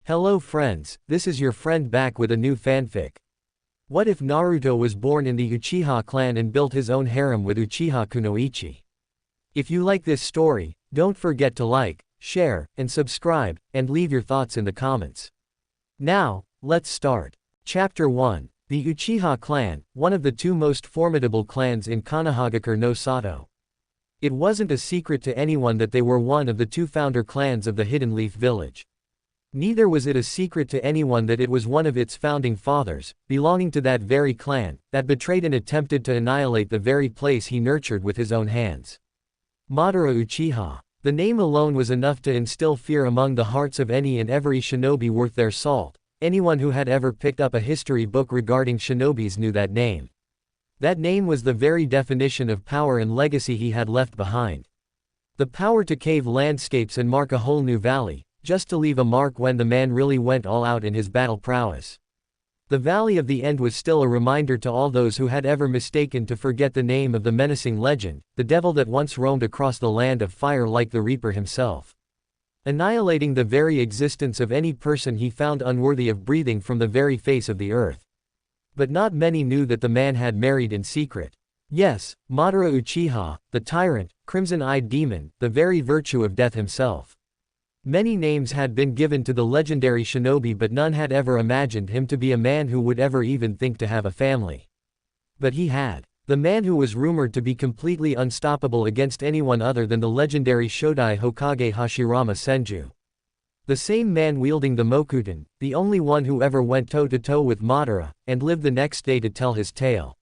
Hello friends, this is your friend back with a new fanfic. What if Naruto was born in the Uchiha clan and built his own harem with Uchiha kunoichi? If you like this story, don't forget to like, share, and subscribe, and leave your thoughts in the comments. Now, let's start. Chapter 1. The Uchiha clan, one of the two most formidable clans in Konoha no Sato. It wasn't a secret to anyone that they were one of the two founder clans of the Hidden Leaf Village. Neither was it a secret to anyone that it was one of its founding fathers, belonging to that very clan, that betrayed and attempted to annihilate the very place he nurtured with his own hands. Madara Uchiha. The name alone was enough to instill fear among the hearts of any and every shinobi worth their salt. Anyone who had ever picked up a history book regarding shinobis knew that name. That name was the very definition of power and legacy he had left behind. The power to cave landscapes and mark a whole new valley, just to leave a mark when the man really went all out in his battle prowess. The Valley of the End was still a reminder to all those who had ever mistaken to forget the name of the menacing legend, the devil that once roamed across the land of fire like the Reaper himself, annihilating the very existence of any person he found unworthy of breathing from the very face of the earth. But not many knew that the man had married in secret. Yes, Madara Uchiha, the tyrant, crimson-eyed demon, the very virtue of death himself. Many names had been given to the legendary shinobi, but none had ever imagined him to be a man who would ever even think to have a family. But he had. The man who was rumored to be completely unstoppable against anyone other than the legendary Shodai Hokage Hashirama Senju. The same man wielding the Mokuton, the only one who ever went toe-to-toe with Madara, and lived the next day to tell his tale.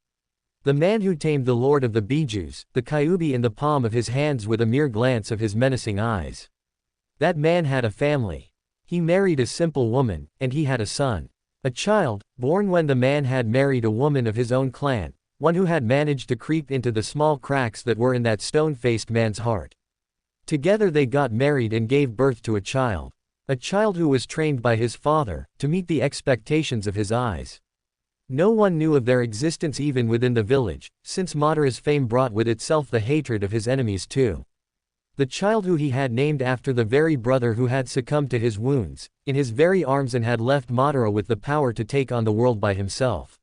The man who tamed the Lord of the Bijus, the Kyuubi in the palm of his hands with a mere glance of his menacing eyes. That man had a family. He married a simple woman, and he had a son. A child, born when the man had married a woman of his own clan, one who had managed to creep into the small cracks that were in that stone-faced man's heart. Together they got married and gave birth to a child. A child who was trained by his father, to meet the expectations of his eyes. No one knew of their existence even within the village, since Madara's fame brought with itself the hatred of his enemies too. The child who he had named after the very brother who had succumbed to his wounds, in his very arms, and had left Madara with the power to take on the world by himself.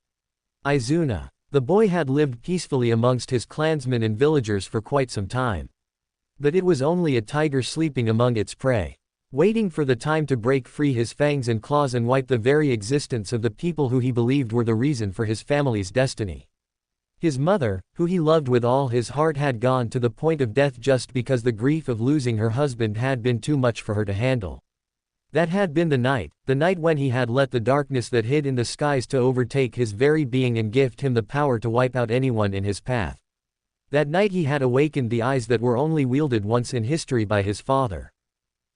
Izuna. The boy had lived peacefully amongst his clansmen and villagers for quite some time. But it was only a tiger sleeping among its prey, waiting for the time to break free his fangs and claws and wipe the very existence of the people who he believed were the reason for his family's destiny. His mother, who he loved with all his heart, had gone to the point of death just because the grief of losing her husband had been too much for her to handle. That had been the night when he had let the darkness that hid in the skies to overtake his very being and gift him the power to wipe out anyone in his path. That night he had awakened the eyes that were only wielded once in history by his father.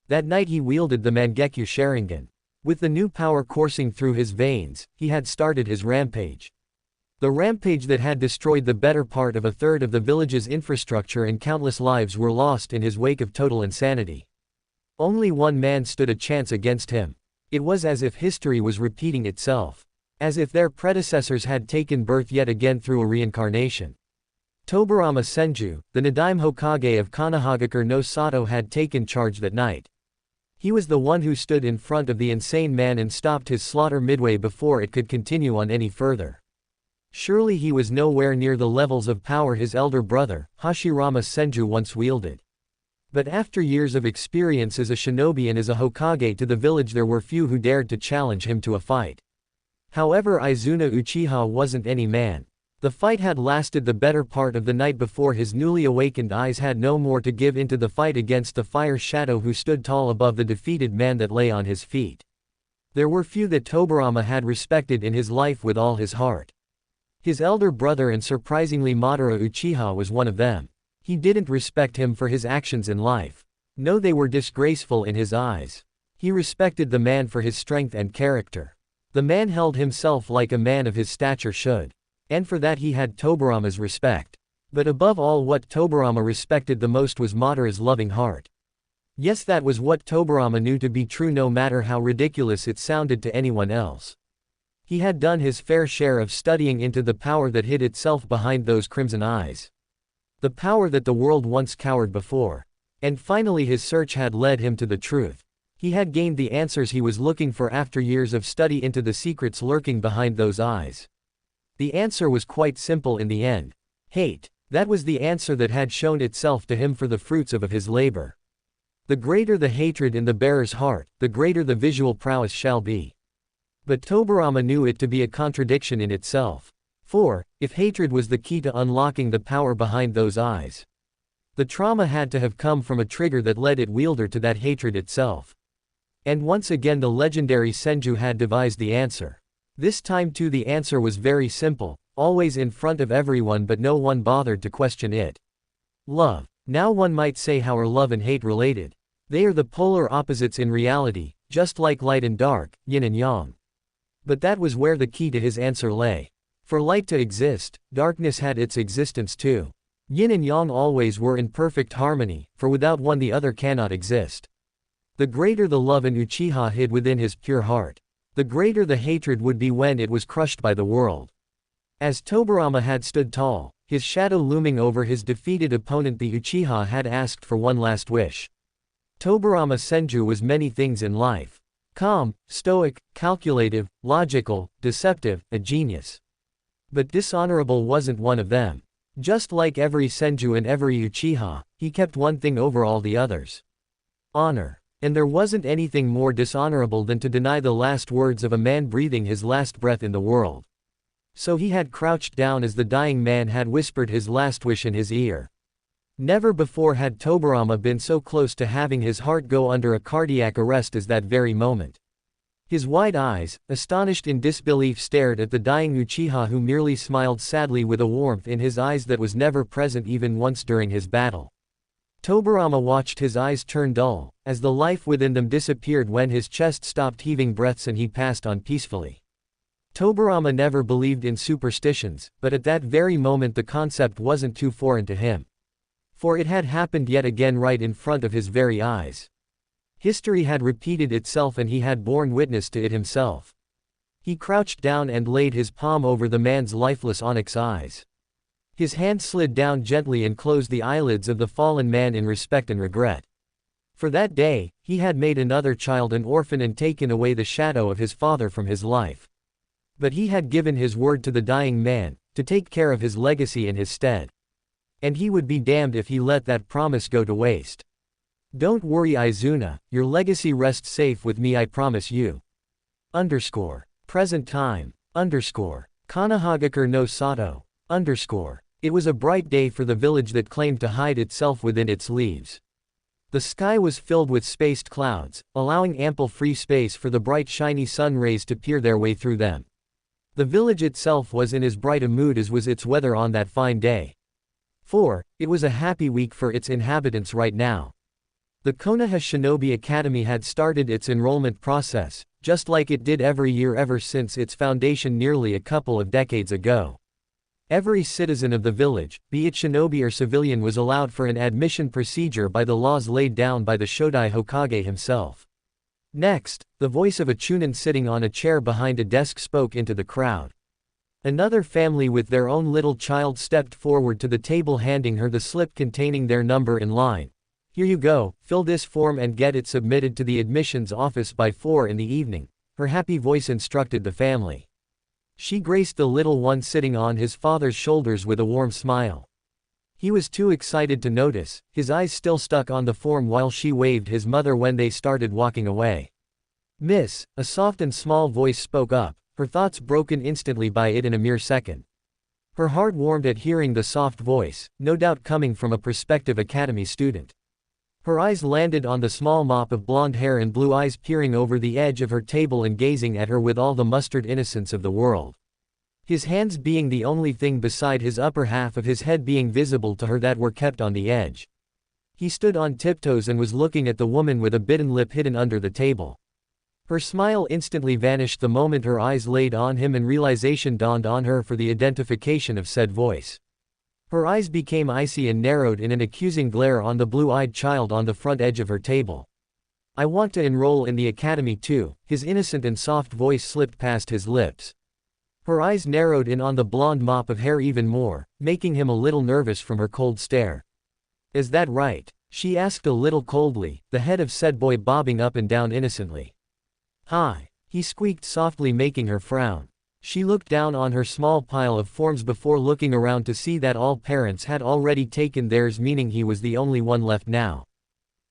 That night he wielded the Mangekyo Sharingan. With the new power coursing through his veins, he had started his rampage. The rampage that had destroyed the better part of a third of the village's infrastructure, and countless lives were lost in his wake of total insanity. Only one man stood a chance against him. It was as if history was repeating itself. As if their predecessors had taken birth yet again through a reincarnation. Tobirama Senju, the Nadaime Hokage of Konoha no Sato, had taken charge that night. He was the one who stood in front of the insane man and stopped his slaughter midway before it could continue on any further. Surely he was nowhere near the levels of power his elder brother, Hashirama Senju, once wielded. But after years of experience as a shinobi and as a Hokage to the village, there were few who dared to challenge him to a fight. However, Izuna Uchiha wasn't any man. The fight had lasted the better part of the night before his newly awakened eyes had no more to give into the fight against the fire shadow who stood tall above the defeated man that lay on his feet. There were few that Tobirama had respected in his life with all his heart. His elder brother, and surprisingly Madara Uchiha, was one of them. He didn't respect him for his actions in life. No, they were disgraceful in his eyes. He respected the man for his strength and character. The man held himself like a man of his stature should. And for that he had Tobirama's respect. But above all, what Tobirama respected the most was Madara's loving heart. Yes, that was what Tobirama knew to be true, no matter how ridiculous it sounded to anyone else. He had done his fair share of studying into the power that hid itself behind those crimson eyes. The power that the world once cowered before. And finally his search had led him to the truth. He had gained the answers he was looking for after years of study into the secrets lurking behind those eyes. The answer was quite simple in the end. Hate. That was the answer that had shown itself to him for the fruits of his labor. The greater the hatred in the bearer's heart, the greater the visual prowess shall be. But Tobirama knew it to be a contradiction in itself. For, if hatred was the key to unlocking the power behind those eyes, the trauma had to have come from a trigger that led its wielder to that hatred itself. And once again the legendary Senju had devised the answer. This time too the answer was very simple, always in front of everyone but no one bothered to question it. Love. Now one might say how are love and hate related? They are the polar opposites in reality, just like light and dark, yin and yang. But that was where the key to his answer lay. For light to exist, darkness had its existence too. Yin and yang always were in perfect harmony, for without one the other cannot exist. The greater the love an Uchiha hid within his pure heart, the greater the hatred would be when it was crushed by the world. As Tobirama had stood tall, his shadow looming over his defeated opponent, the Uchiha had asked for one last wish. Tobirama Senju was many things in life. Calm, stoic, calculative, logical, deceptive, a genius. But dishonorable wasn't one of them. Just like every Senju and every Uchiha, he kept one thing over all the others. Honor. And there wasn't anything more dishonorable than to deny the last words of a man breathing his last breath in the world. So he had crouched down as the dying man had whispered his last wish in his ear. Never before had Tobirama been so close to having his heart go under a cardiac arrest as that very moment. His wide eyes, astonished in disbelief, stared at the dying Uchiha, who merely smiled sadly with a warmth in his eyes that was never present even once during his battle. Tobirama watched his eyes turn dull, as the life within them disappeared when his chest stopped heaving breaths and he passed on peacefully. Tobirama never believed in superstitions, but at that very moment the concept wasn't too foreign to him. For it had happened yet again right in front of his very eyes. History had repeated itself and he had borne witness to it himself. He crouched down and laid his palm over the man's lifeless onyx eyes. His hand slid down gently and closed the eyelids of the fallen man in respect and regret. For that day, he had made another child an orphan and taken away the shadow of his father from his life. But he had given his word to the dying man, to take care of his legacy in his stead. And he would be damned if he let that promise go to waste. Don't worry Izuna, your legacy rests safe with me, I promise you. Present time. Konohagakure no Sato. It was a bright day for the village that claimed to hide itself within its leaves. The sky was filled with spaced clouds, allowing ample free space for the bright shiny sun rays to peer their way through them. The village itself was in as bright a mood as was its weather on that fine day. For, it was a happy week for its inhabitants right now. The Konoha Shinobi Academy had started its enrollment process, just like it did every year ever since its foundation nearly a couple of decades ago. Every citizen of the village, be it shinobi or civilian, was allowed for an admission procedure by the laws laid down by the Shodai Hokage himself. Next, the voice of a chunin sitting on a chair behind a desk spoke into the crowd. Another family with their own little child stepped forward to the table, handing her the slip containing their number in line. Here you go, fill this form and get it submitted to the admissions office by 4 in the evening, her happy voice instructed the family. She graced the little one sitting on his father's shoulders with a warm smile. He was too excited to notice, his eyes still stuck on the form while she waved his mother when they started walking away. Miss, a soft and small voice spoke up, her thoughts broken instantly by it in a mere second. Her heart warmed at hearing the soft voice, no doubt coming from a prospective academy student. Her eyes landed on the small mop of blonde hair and blue eyes peering over the edge of her table and gazing at her with all the mustard innocence of the world. His hands being the only thing beside his upper half of his head being visible to her that were kept on the edge. He stood on tiptoes and was looking at the woman with a bitten lip hidden under the table. Her smile instantly vanished the moment her eyes laid on him and realization dawned on her for the identification of said voice. Her eyes became icy and narrowed in an accusing glare on the blue-eyed child on the front edge of her table. I want to enroll in the academy too, his innocent and soft voice slipped past his lips. Her eyes narrowed in on the blonde mop of hair even more, making him a little nervous from her cold stare. Is that right? She asked a little coldly, the head of said boy bobbing up and down innocently. Hi. He squeaked softly, making her frown. She looked down on her small pile of forms before looking around to see that all parents had already taken theirs, meaning he was the only one left now.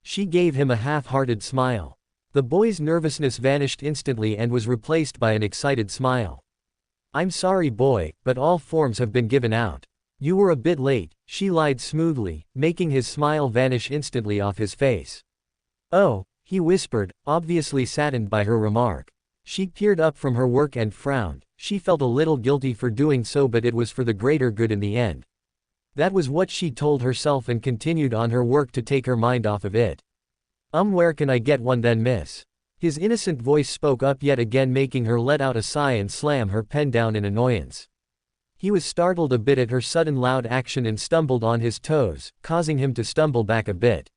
She gave him a half-hearted smile. The boy's nervousness vanished instantly and was replaced by an excited smile. I'm sorry boy, but all forms have been given out. You were a bit late, she lied smoothly, making his smile vanish instantly off his face. Oh, he whispered, obviously saddened by her remark. She peered up from her work and frowned. She felt a little guilty for doing so, but it was for the greater good in the end. That was what she told herself and continued on her work to take her mind off of it. Where can I get one then, miss? His innocent voice spoke up yet again, making her let out a sigh and slam her pen down in annoyance. He was startled a bit at her sudden loud action and stumbled on his toes, causing him to stumble back a bit.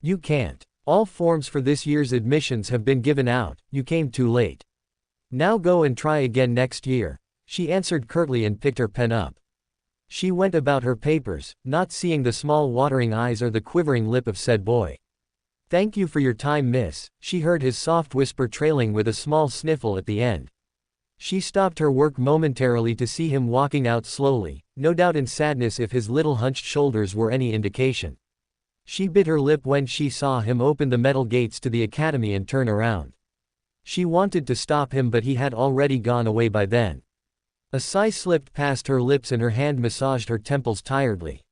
You can't. All forms for this year's admissions have been given out, you came too late. Now go and try again next year, she answered curtly and picked her pen up. She went about her papers, not seeing the small watering eyes or the quivering lip of said boy. Thank you for your time, miss, she heard his soft whisper trailing with a small sniffle at the end. She stopped her work momentarily to see him walking out slowly, no doubt in sadness if his little hunched shoulders were any indication. She bit her lip when she saw him open the metal gates to the academy and turn around. She wanted to stop him, but he had already gone away by then. A sigh slipped past her lips and her hand massaged her temples tiredly.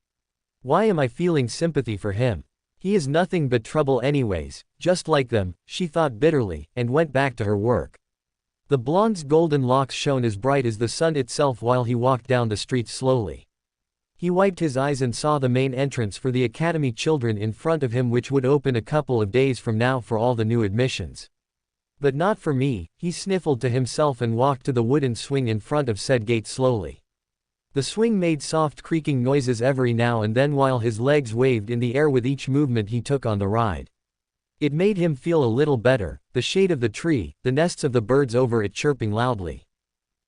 Why am I feeling sympathy for him? He is nothing but trouble anyways, just like them, she thought bitterly, and went back to her work. The blonde's golden locks shone as bright as the sun itself while he walked down the street slowly. He wiped his eyes and saw the main entrance for the academy children in front of him, which would open a couple of days from now for all the new admissions. But not for me, he sniffled to himself and walked to the wooden swing in front of said gate slowly. The swing made soft creaking noises every now and then while his legs waved in the air with each movement he took on the ride. It made him feel a little better, the shade of the tree, the nests of the birds over it chirping loudly.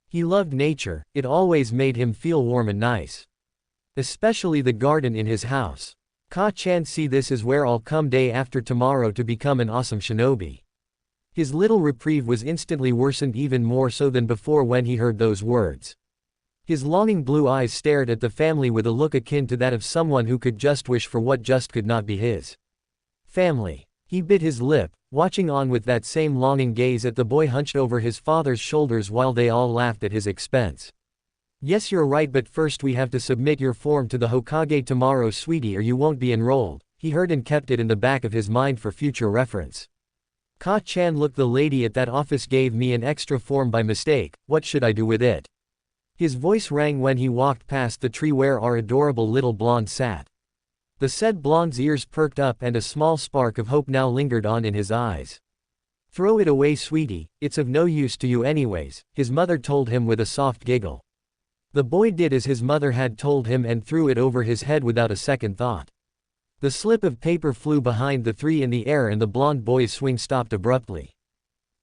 He loved nature, it always made him feel warm and nice. Especially the garden in his house. Ka-chan, see, this is where I'll come day after tomorrow to become an awesome shinobi. His little reprieve was instantly worsened even more so than before when he heard those words. His longing blue eyes stared at the family with a look akin to that of someone who could just wish for what just could not be his. Family. He bit his lip, watching on with that same longing gaze at the boy hunched over his father's shoulders while they all laughed at his expense. Yes, you're right, but first we have to submit your form to the Hokage tomorrow, sweetie, or you won't be enrolled, he heard and kept it in the back of his mind for future reference. Ka-chan, look, the lady at that office gave me an extra form by mistake, what should I do with it? His voice rang when he walked past the tree where our adorable little blonde sat. The said blonde's ears perked up and a small spark of hope now lingered on in his eyes. Throw it away, sweetie, it's of no use to you anyways, his mother told him with a soft giggle. The boy did as his mother had told him and threw it over his head without a second thought. The slip of paper flew behind the three in the air and the blonde boy's swing stopped abruptly.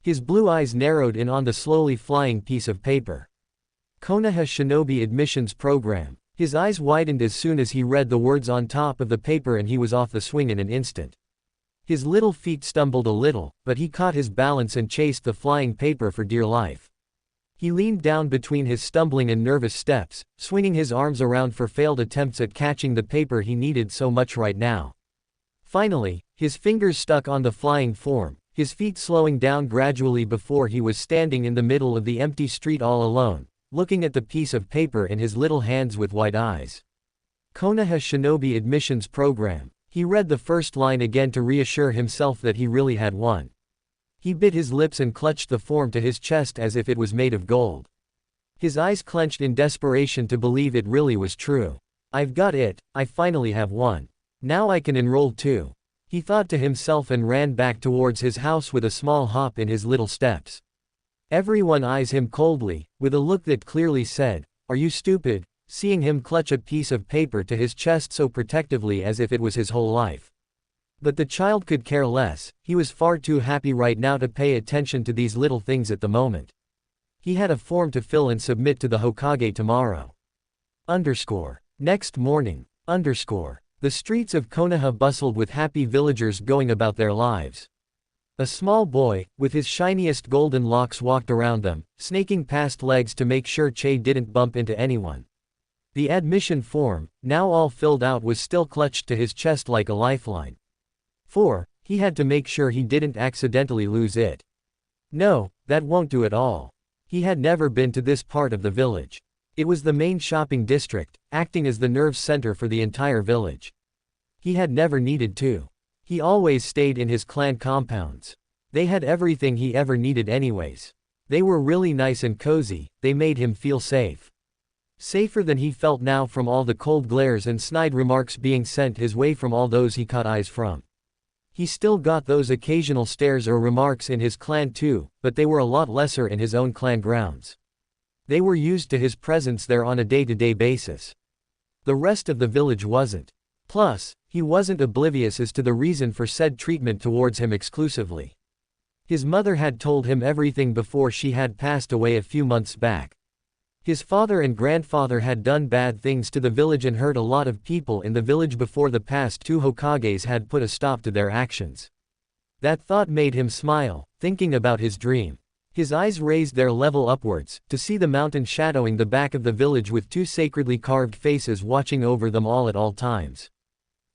His blue eyes narrowed in on the slowly flying piece of paper. Konoha Shinobi Admissions Program. His eyes widened as soon as he read the words on top of the paper and he was off the swing in an instant. His little feet stumbled a little, but he caught his balance and chased the flying paper for dear life. He leaned down between his stumbling and nervous steps, swinging his arms around for failed attempts at catching the paper he needed so much right now. Finally, his fingers stuck on the flying form, his feet slowing down gradually before he was standing in the middle of the empty street all alone, looking at the piece of paper in his little hands with wide eyes. Konoha Shinobi Admissions Program. He read the first line again to reassure himself that he really had one. He bit his lips and clutched the form to his chest as if it was made of gold. His eyes clenched in desperation to believe it really was true. I've got it, I finally have one. Now I can enroll too. He thought to himself and ran back towards his house with a small hop in his little steps. Everyone eyes him coldly, with a look that clearly said, "Are you stupid?" seeing him clutch a piece of paper to his chest so protectively as if it was his whole life. But the child could care less, he was far too happy right now to pay attention to these little things at the moment. He had a form to fill and submit to the Hokage tomorrow. Next morning. The The streets of Konoha bustled with happy villagers going about their lives. A small boy, with his shiniest golden locks walked around them, snaking past legs to make sure Che didn't bump into anyone. The admission form, now all filled out, was still clutched to his chest like a lifeline. He had to make sure he didn't accidentally lose it. No, that won't do at all. He had never been to this part of the village. It was the main shopping district, acting as the nerve center for the entire village. He had never needed to. He always stayed in his clan compounds. They had everything he ever needed anyways. They were really nice and cozy, they made him feel safe. Safer than he felt now from all the cold glares and snide remarks being sent his way from all those he caught eyes from. He still got those occasional stares or remarks in his clan too, but they were a lot lesser in his own clan grounds. They were used to his presence there on a day-to-day basis. The rest of the village wasn't. Plus, he wasn't oblivious as to the reason for said treatment towards him exclusively. His mother had told him everything before she had passed away a few months back. His father and grandfather had done bad things to the village and hurt a lot of people in the village before the past two Hokages had put a stop to their actions. That thought made him smile, thinking about his dream. His eyes raised their level upwards, to see the mountain shadowing the back of the village with two sacredly carved faces watching over them all at all times.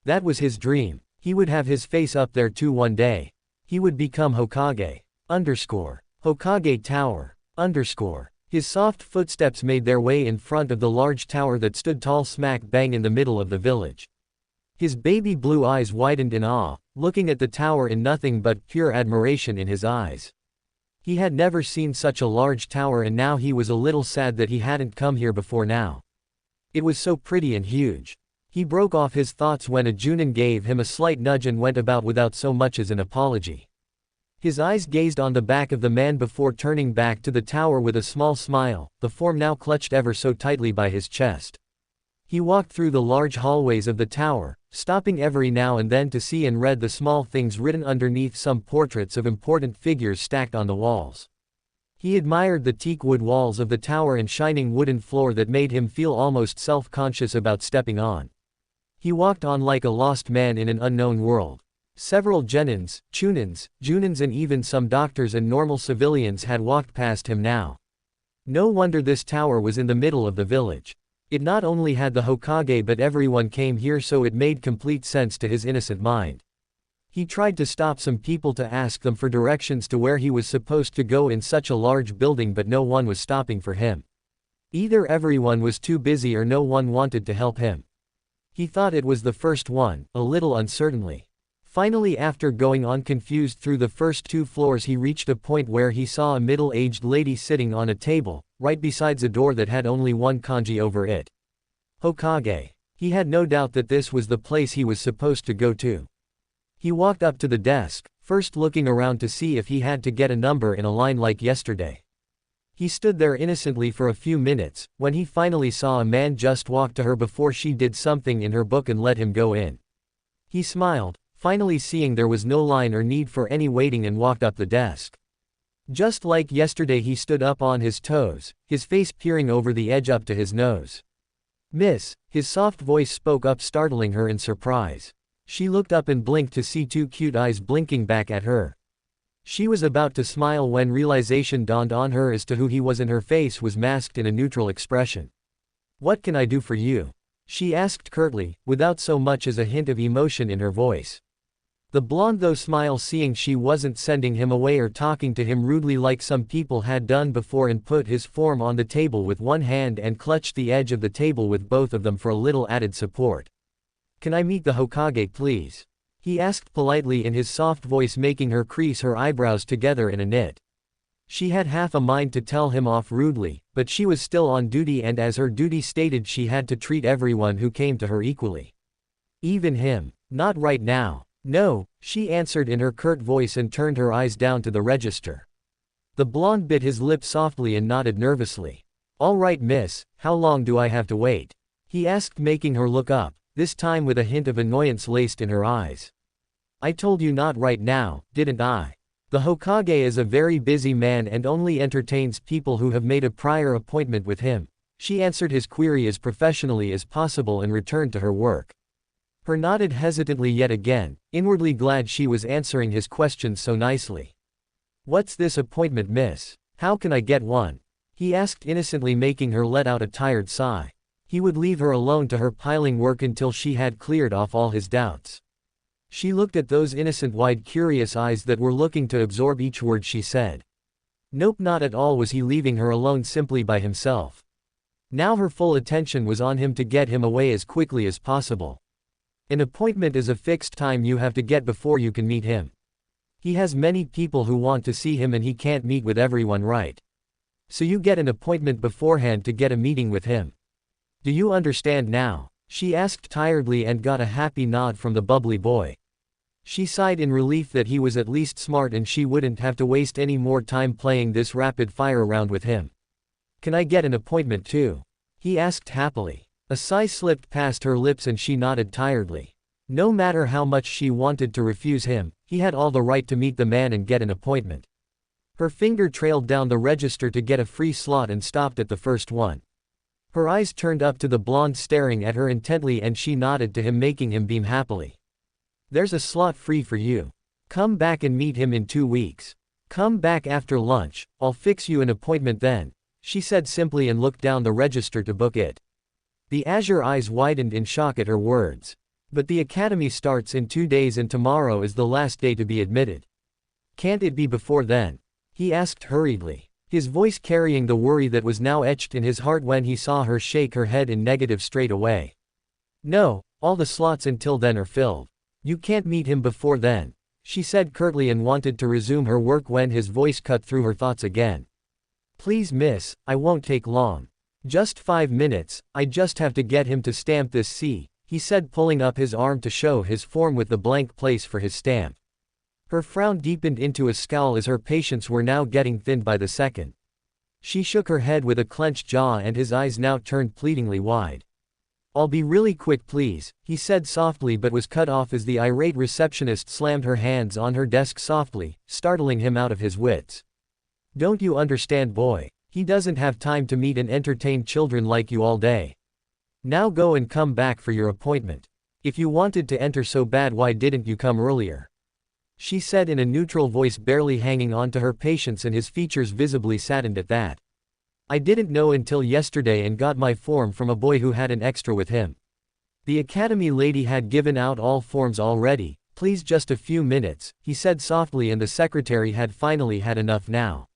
That was his dream. He would have his face up there too one day. He would become Hokage. Hokage Tower. His soft footsteps made their way in front of the large tower that stood tall smack bang in the middle of the village. His baby blue eyes widened in awe, looking at the tower in nothing but pure admiration in his eyes. He had never seen such a large tower, and now he was a little sad that he hadn't come here before now. It was so pretty and huge. He broke off his thoughts when a Junin gave him a slight nudge and went about without so much as an apology. His eyes gazed on the back of the man before turning back to the tower with a small smile, the form now clutched ever so tightly by his chest. He walked through the large hallways of the tower, stopping every now and then to see and read the small things written underneath some portraits of important figures stacked on the walls. He admired the teak wood walls of the tower and shining wooden floor that made him feel almost self-conscious about stepping on. He walked on like a lost man in an unknown world. Several genins, chunins, junins and even some doctors and normal civilians had walked past him now. No wonder this tower was in the middle of the village. It not only had the Hokage but everyone came here, so it made complete sense to his innocent mind. He tried to stop some people to ask them for directions to where he was supposed to go in such a large building, but no one was stopping for him. Either everyone was too busy or no one wanted to help him. He thought it was the first one, a little uncertainly. Finally, after going on confused through the first two floors, he reached a point where he saw a middle-aged lady sitting on a table, right besides a door that had only one kanji over it. Hokage. He had no doubt that this was the place he was supposed to go to. He walked up to the desk, first looking around to see if he had to get a number in a line like yesterday. He stood there innocently for a few minutes, when he finally saw a man just walk to her before she did something in her book and let him go in. He smiled, finally seeing there was no line or need for any waiting, and walked up the desk. Just like yesterday, he stood up on his toes, his face peering over the edge up to his nose. "Miss," his soft voice spoke up, startling her in surprise. She looked up and blinked to see two cute eyes blinking back at her. She was about to smile when realization dawned on her as to who he was, and her face was masked in a neutral expression. "What can I do for you?" she asked curtly, without so much as a hint of emotion in her voice. The blonde though smiled, seeing she wasn't sending him away or talking to him rudely like some people had done before, and put his form on the table with one hand and clutched the edge of the table with both of them for a little added support. "Can I meet the Hokage, please?" he asked politely in his soft voice, making her crease her eyebrows together in a knit. She had half a mind to tell him off rudely, but she was still on duty, and as her duty stated, she had to treat everyone who came to her equally. Even him. "Not right now." "No," she answered in her curt voice and turned her eyes down to the register. The blonde bit his lip softly and nodded nervously. "All right, miss, how long do I have to wait?" he asked, making her look up, this time with a hint of annoyance laced in her eyes. "I told you not right now, didn't I? The Hokage is a very busy man and only entertains people who have made a prior appointment with him." She answered his query as professionally as possible and returned to her work. Her nodded hesitantly yet again, inwardly glad she was answering his questions so nicely. What's this appointment, miss? How can I get one? He asked innocently, making her let out a tired sigh. He would leave her alone to her piling work until she had cleared off all his doubts. She looked at those innocent wide curious eyes that were looking to absorb each word she said. Nope, not at all was he leaving her alone simply by himself. Now her full attention was on him to get him away as quickly as possible. An appointment is a fixed time you have to get before you can meet him. He has many people who want to see him and he can't meet with everyone, right? So you get an appointment beforehand to get a meeting with him. Do you understand now? She asked tiredly and got a happy nod from the bubbly boy. She sighed in relief that he was at least smart and she wouldn't have to waste any more time playing this rapid-fire round with him. Can I get an appointment too? He asked happily. A sigh slipped past her lips and she nodded tiredly. No matter how much she wanted to refuse him, he had all the right to meet the man and get an appointment. Her finger trailed down the register to get a free slot and stopped at the first one. Her eyes turned up to the blonde staring at her intently and she nodded to him, making him beam happily. There's a slot free for you. Come back and meet him in 2 weeks. Come back after lunch, I'll fix you an appointment then, she said simply and looked down the register to book it. The azure eyes widened in shock at her words. But the academy starts in 2 days and tomorrow is the last day to be admitted. Can't it be before then? He asked hurriedly, his voice carrying the worry that was now etched in his heart when he saw her shake her head in negative straight away. No, all the slots until then are filled. You can't meet him before then, she said curtly and wanted to resume her work when his voice cut through her thoughts again. Please miss, I won't take long. Just 5 minutes, I just have to get him to stamp this C, he said, pulling up his arm to show his form with the blank place for his stamp. Her frown deepened into a scowl as her patience were now getting thinned by the second. She shook her head with a clenched jaw and his eyes now turned pleadingly wide. I'll be really quick please, he said softly, but was cut off as the irate receptionist slammed her hands on her desk softly, startling him out of his wits. Don't you understand, boy? He doesn't have time to meet and entertain children like you all day. Now go and come back for your appointment. If you wanted to enter so bad, why didn't you come earlier? She said in a neutral voice, barely hanging on to her patience, and his features visibly saddened at that. I didn't know until yesterday and got my form from a boy who had an extra with him. The academy lady had given out all forms already. Please just a few minutes, he said softly, and the secretary had finally had enough now.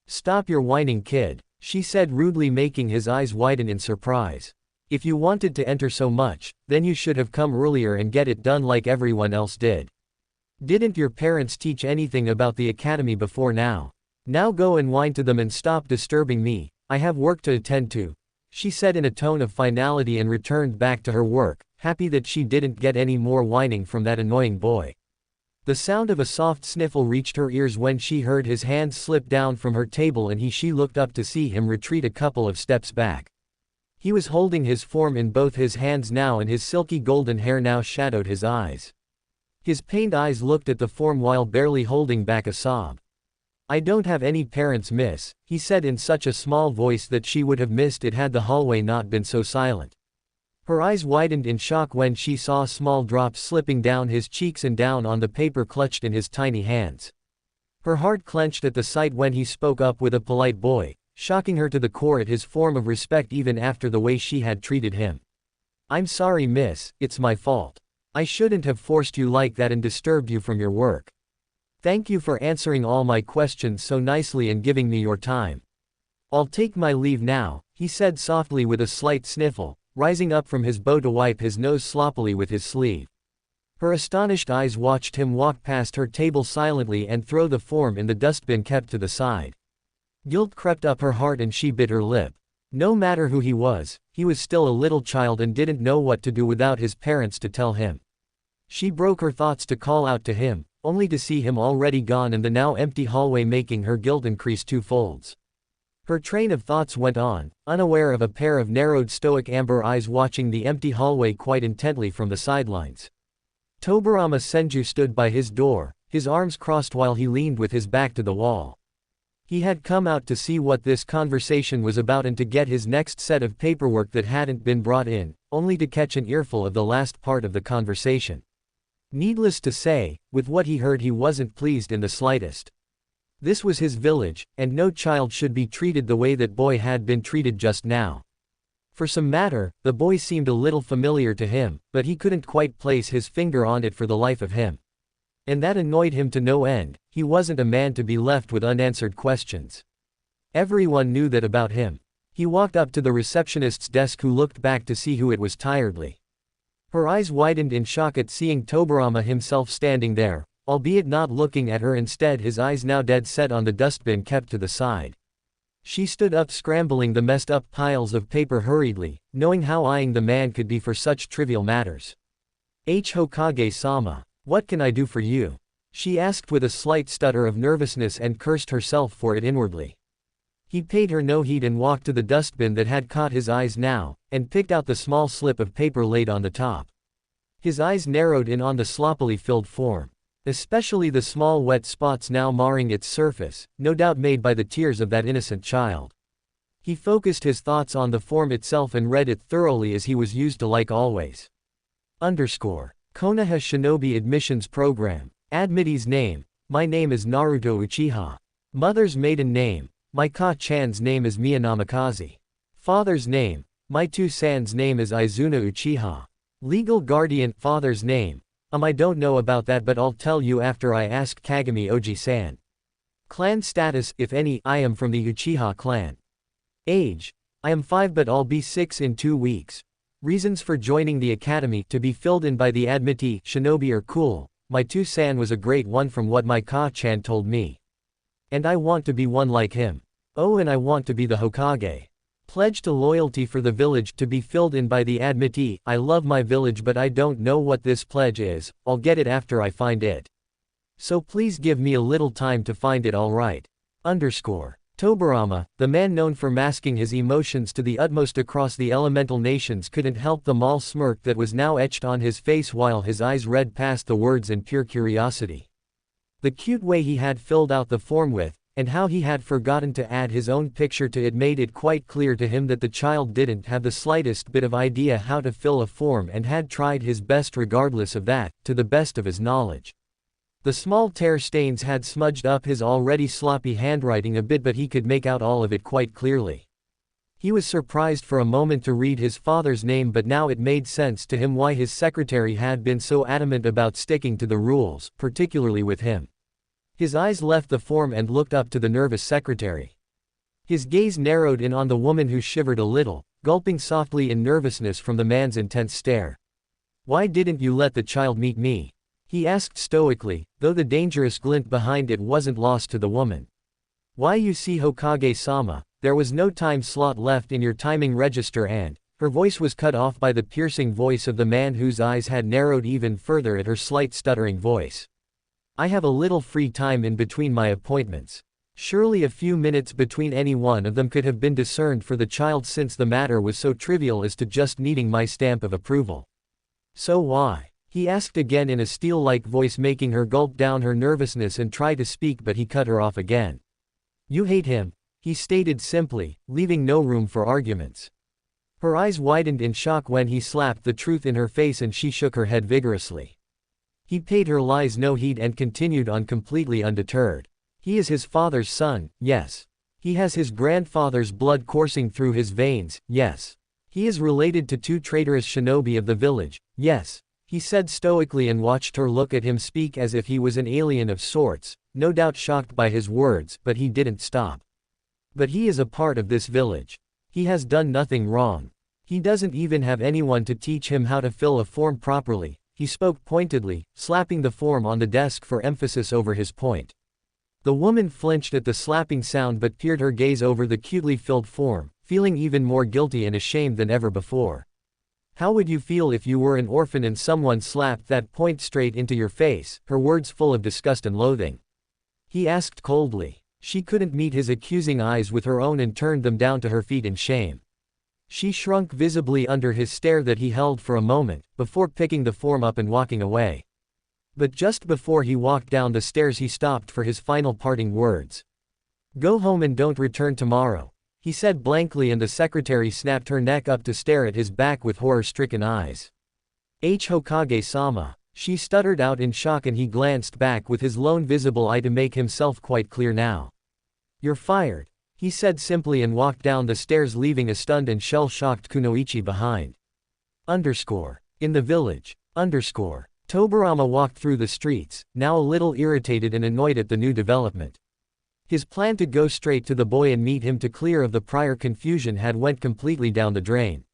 Stop your whining, kid, she said rudely, making his eyes widen in surprise. If you wanted to enter so much, then you should have come earlier and get it done like everyone else did. Didn't your parents teach anything about the academy before now? Now go and whine to them and stop disturbing me, I have work to attend to, she said in a tone of finality and returned back to her work, happy that she didn't get any more whining from that annoying boy. The sound of a soft sniffle reached her ears when she heard his hands slip down from her table and she looked up to see him retreat a couple of steps back. He was holding his form in both his hands now and his silky golden hair now shadowed his eyes. His pained eyes looked at the form while barely holding back a sob. I don't have any parents, miss, he said in such a small voice that she would have missed it had the hallway not been so silent. Her eyes widened in shock when she saw small drops slipping down his cheeks and down on the paper clutched in his tiny hands. Her heart clenched at the sight when he spoke up with a polite boy, shocking her to the core at his form of respect even after the way she had treated him. I'm sorry, miss, it's my fault. I shouldn't have forced you like that and disturbed you from your work. Thank you for answering all my questions so nicely and giving me your time. I'll take my leave now, he said softly with a slight sniffle, rising up from his bow to wipe his nose sloppily with his sleeve. Her astonished eyes watched him walk past her table silently and throw the form in the dustbin kept to the side. Guilt crept up her heart and she bit her lip. No matter who he was still a little child and didn't know what to do without his parents to tell him. She broke her thoughts to call out to him, only to see him already gone and the now empty hallway, making her guilt increase 2 folds. Her train of thoughts went on, unaware of a pair of narrowed stoic amber eyes watching the empty hallway quite intently from the sidelines. Tobirama Senju stood by his door, his arms crossed while he leaned with his back to the wall. He had come out to see what this conversation was about and to get his next set of paperwork that hadn't been brought in, only to catch an earful of the last part of the conversation. Needless to say, with what he heard he wasn't pleased in the slightest. This was his village, and no child should be treated the way that boy had been treated just now. For some matter, the boy seemed a little familiar to him, but he couldn't quite place his finger on it for the life of him. And that annoyed him to no end. He wasn't a man to be left with unanswered questions. Everyone knew that about him. He walked up to the receptionist's desk, who looked back to see who it was tiredly. Her eyes widened in shock at seeing Tobirama himself standing there, albeit not looking at her, instead his eyes now dead set on the dustbin kept to the side. She stood up, scrambling the messed up piles of paper hurriedly, knowing how eyeing the man could be for such trivial matters. Hokage-sama, what can I do for you? She asked with a slight stutter of nervousness and cursed herself for it inwardly. He paid her no heed and walked to the dustbin that had caught his eyes now, and picked out the small slip of paper laid on the top. His eyes narrowed in on the sloppily filled form. Especially the small wet spots now marring its surface, no doubt made by the tears of that innocent child. He focused his thoughts on the form itself and read it thoroughly as he was used to like always. Konoha Shinobi Admissions Program. Admittee's name: my name is Naruto Uchiha. Mother's maiden name: my ka-chan's name is Miyanamikaze. Father's name: my two-san's name is Izuna Uchiha. Legal guardian: father's name: I don't know about that, but I'll tell you after I ask Kagami Oji-san. Clan status: if any, I am from the Uchiha clan. Age: I am 5 but I'll be 6 in 2 weeks. Reasons for joining the academy: to be filled in by the admittee. Shinobi are cool. My two-san was a great one from what my ka-chan told me. And I want to be one like him. Oh, and I want to be the Hokage. Pledge to loyalty for the village: to be filled in by the admittee. I love my village but I don't know what this pledge is. I'll get it after I find it. So please give me a little time to find it, alright. Tobirama, the man known for masking his emotions to the utmost across the elemental nations, couldn't help the mall smirk that was now etched on his face while his eyes read past the words in pure curiosity. The cute way he had filled out the form with, and how he had forgotten to add his own picture to it, made it quite clear to him that the child didn't have the slightest bit of idea how to fill a form and had tried his best regardless of that, to the best of his knowledge. The small tear stains had smudged up his already sloppy handwriting a bit, but he could make out all of it quite clearly. He was surprised for a moment to read his father's name, but now it made sense to him why his secretary had been so adamant about sticking to the rules, particularly with him. His eyes left the form and looked up to the nervous secretary. His gaze narrowed in on the woman, who shivered a little, gulping softly in nervousness from the man's intense stare. Why didn't you let the child meet me? He asked stoically, though the dangerous glint behind it wasn't lost to the woman. Why, you see, Hokage-sama, there was no time slot left in your timing register, and her voice was cut off by the piercing voice of the man, whose eyes had narrowed even further at her slight stuttering voice. I have a little free time in between my appointments. Surely a few minutes between any one of them could have been discerned for the child, since the matter was so trivial as to just needing my stamp of approval. So why? He asked again in a steel-like voice, making her gulp down her nervousness and try to speak, but he cut her off again. You hate him, he stated simply, leaving no room for arguments. Her eyes widened in shock when he slapped the truth in her face, and she shook her head vigorously. He paid her lies no heed and continued on, completely undeterred. He is his father's son, yes. He has his grandfather's blood coursing through his veins, yes. He is related to 2 traitorous shinobi of the village, yes. He said stoically, and watched her look at him speak as if he was an alien of sorts, no doubt shocked by his words, but he didn't stop. But he is a part of this village. He has done nothing wrong. He doesn't even have anyone to teach him how to fill a form properly. He spoke pointedly, slapping the form on the desk for emphasis over his point. The woman flinched at the slapping sound but peered her gaze over the cutely filled form, feeling even more guilty and ashamed than ever before. How would you feel if you were an orphan and someone slapped that point straight into your face? Her words full of disgust and loathing. He asked coldly. She couldn't meet his accusing eyes with her own and turned them down to her feet in shame. She shrunk visibly under his stare that he held for a moment, before picking the form up and walking away. But just before he walked down the stairs he stopped for his final parting words. Go home and don't return tomorrow. he said blankly, and the secretary snapped her neck up to stare at his back with horror-stricken eyes. Hokage-sama, she stuttered out in shock, and he glanced back with his lone visible eye to make himself quite clear now. You're fired, he said simply and walked down the stairs, leaving a stunned and shell-shocked Kunoichi behind. In the village. Tobarama walked through the streets, now a little irritated and annoyed at the new development. His plan to go straight to the boy and meet him to clear of the prior confusion had went completely down the drain.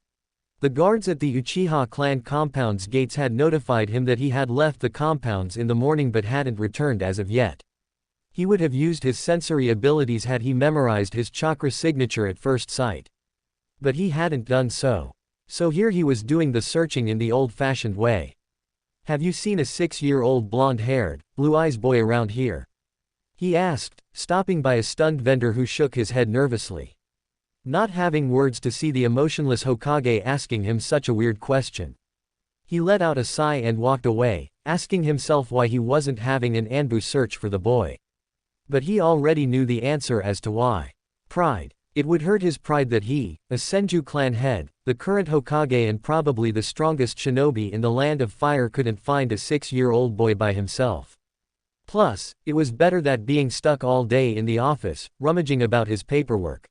The guards at the Uchiha clan compound's gates had notified him that he had left the compounds in the morning but hadn't returned as of yet. He would have used his sensory abilities had he memorized his chakra signature at first sight. But he hadn't done so. So here he was doing the searching in the old-fashioned way. Have you seen a 6-year-old blonde-haired, blue-eyes boy around here? He asked, stopping by a stunned vendor who shook his head nervously. Not having words to see the emotionless Hokage asking him such a weird question. He let out a sigh and walked away, asking himself why he wasn't having an ambush search for the boy. But he already knew the answer as to why. Pride. It would hurt his pride that he, a Senju clan head, the current Hokage and probably the strongest shinobi in the Land of Fire, couldn't find a 6-year-old boy by himself. Plus, it was better than being stuck all day in the office, rummaging about his paperwork.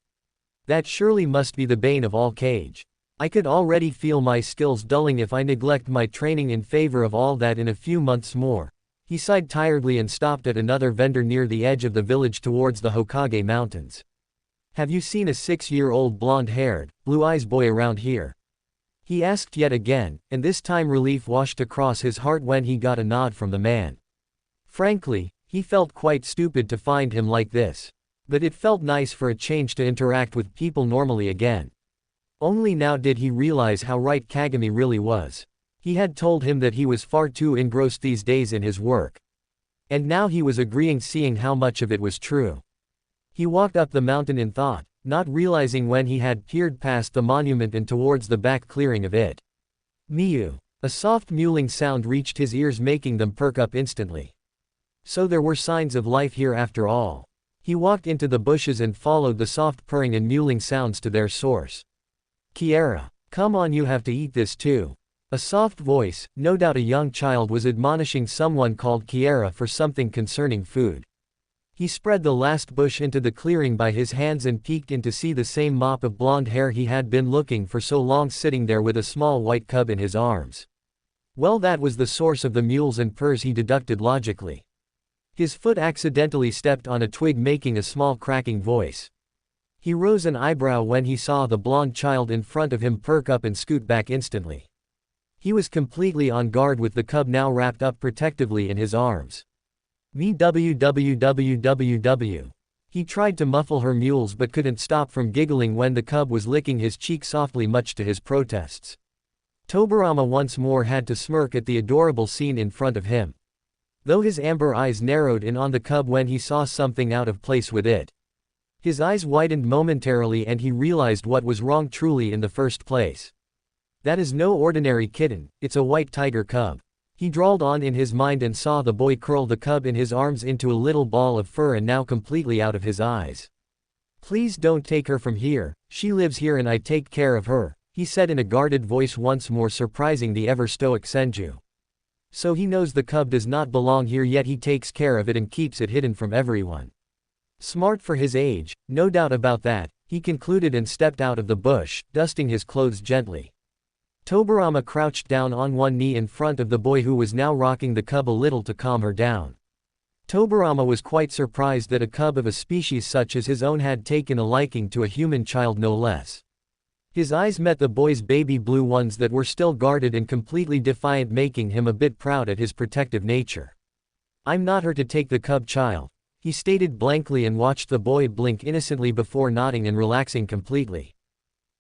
That surely must be the bane of all Kage. I could already feel my skills dulling if I neglect my training in favor of all that in a few months more. He sighed tiredly and stopped at another vendor near the edge of the village towards the Hokage Mountains. Have you seen a 6-year-old blonde-haired, blue-eyes boy around here? He asked yet again, and this time relief washed across his heart when he got a nod from the man. Frankly, he felt quite stupid to find him like this. But it felt nice for a change to interact with people normally again. Only now did he realize how right Kagami really was. He had told him that he was far too engrossed these days in his work. And now he was agreeing, seeing how much of it was true. He walked up the mountain in thought, not realizing when he had peered past the monument and towards the back clearing of it. Miu. A soft mewling sound reached his ears, making them perk up instantly. So there were signs of life here after all. He walked into the bushes and followed the soft purring and mewling sounds to their source. Kiera, come on, you have to eat this too. A soft voice, no doubt a young child, was admonishing someone called Kiera for something concerning food. He spread the last bush into the clearing by his hands and peeked in to see the same mop of blonde hair he had been looking for so long sitting there with a small white cub in his arms. Well, that was the source of the mews and purrs, he deducted logically. His foot accidentally stepped on a twig, making a small cracking voice. He rose an eyebrow when he saw the blonde child in front of him perk up and scoot back instantly. He was completely on guard with the cub now wrapped up protectively in his arms. Me www. He tried to muffle her mewls but couldn't stop from giggling when the cub was licking his cheek softly, much to his protests. Tobarama once more had to smirk at the adorable scene in front of him. Though his amber eyes narrowed in on the cub when he saw something out of place with it. His eyes widened momentarily and he realized what was wrong truly in the first place. That is no ordinary kitten, it's a white tiger cub. He drawled on in his mind and saw the boy curl the cub in his arms into a little ball of fur and now completely out of his eyes. Please don't take her from here, she lives here and I take care of her, he said in a guarded voice, once more surprising the ever-stoic Senju. So he knows the cub does not belong here, yet he takes care of it and keeps it hidden from everyone. Smart for his age, no doubt about that, he concluded and stepped out of the bush, dusting his clothes gently. Tobarama crouched down on one knee in front of the boy who was now rocking the cub a little to calm her down. Tobarama was quite surprised that a cub of a species such as his own had taken a liking to a human child, no less. His eyes met the boy's baby blue ones that were still guarded and completely defiant, making him a bit proud at his protective nature. I'm not her to take the cub, child, he stated blankly and watched the boy blink innocently before nodding and relaxing completely.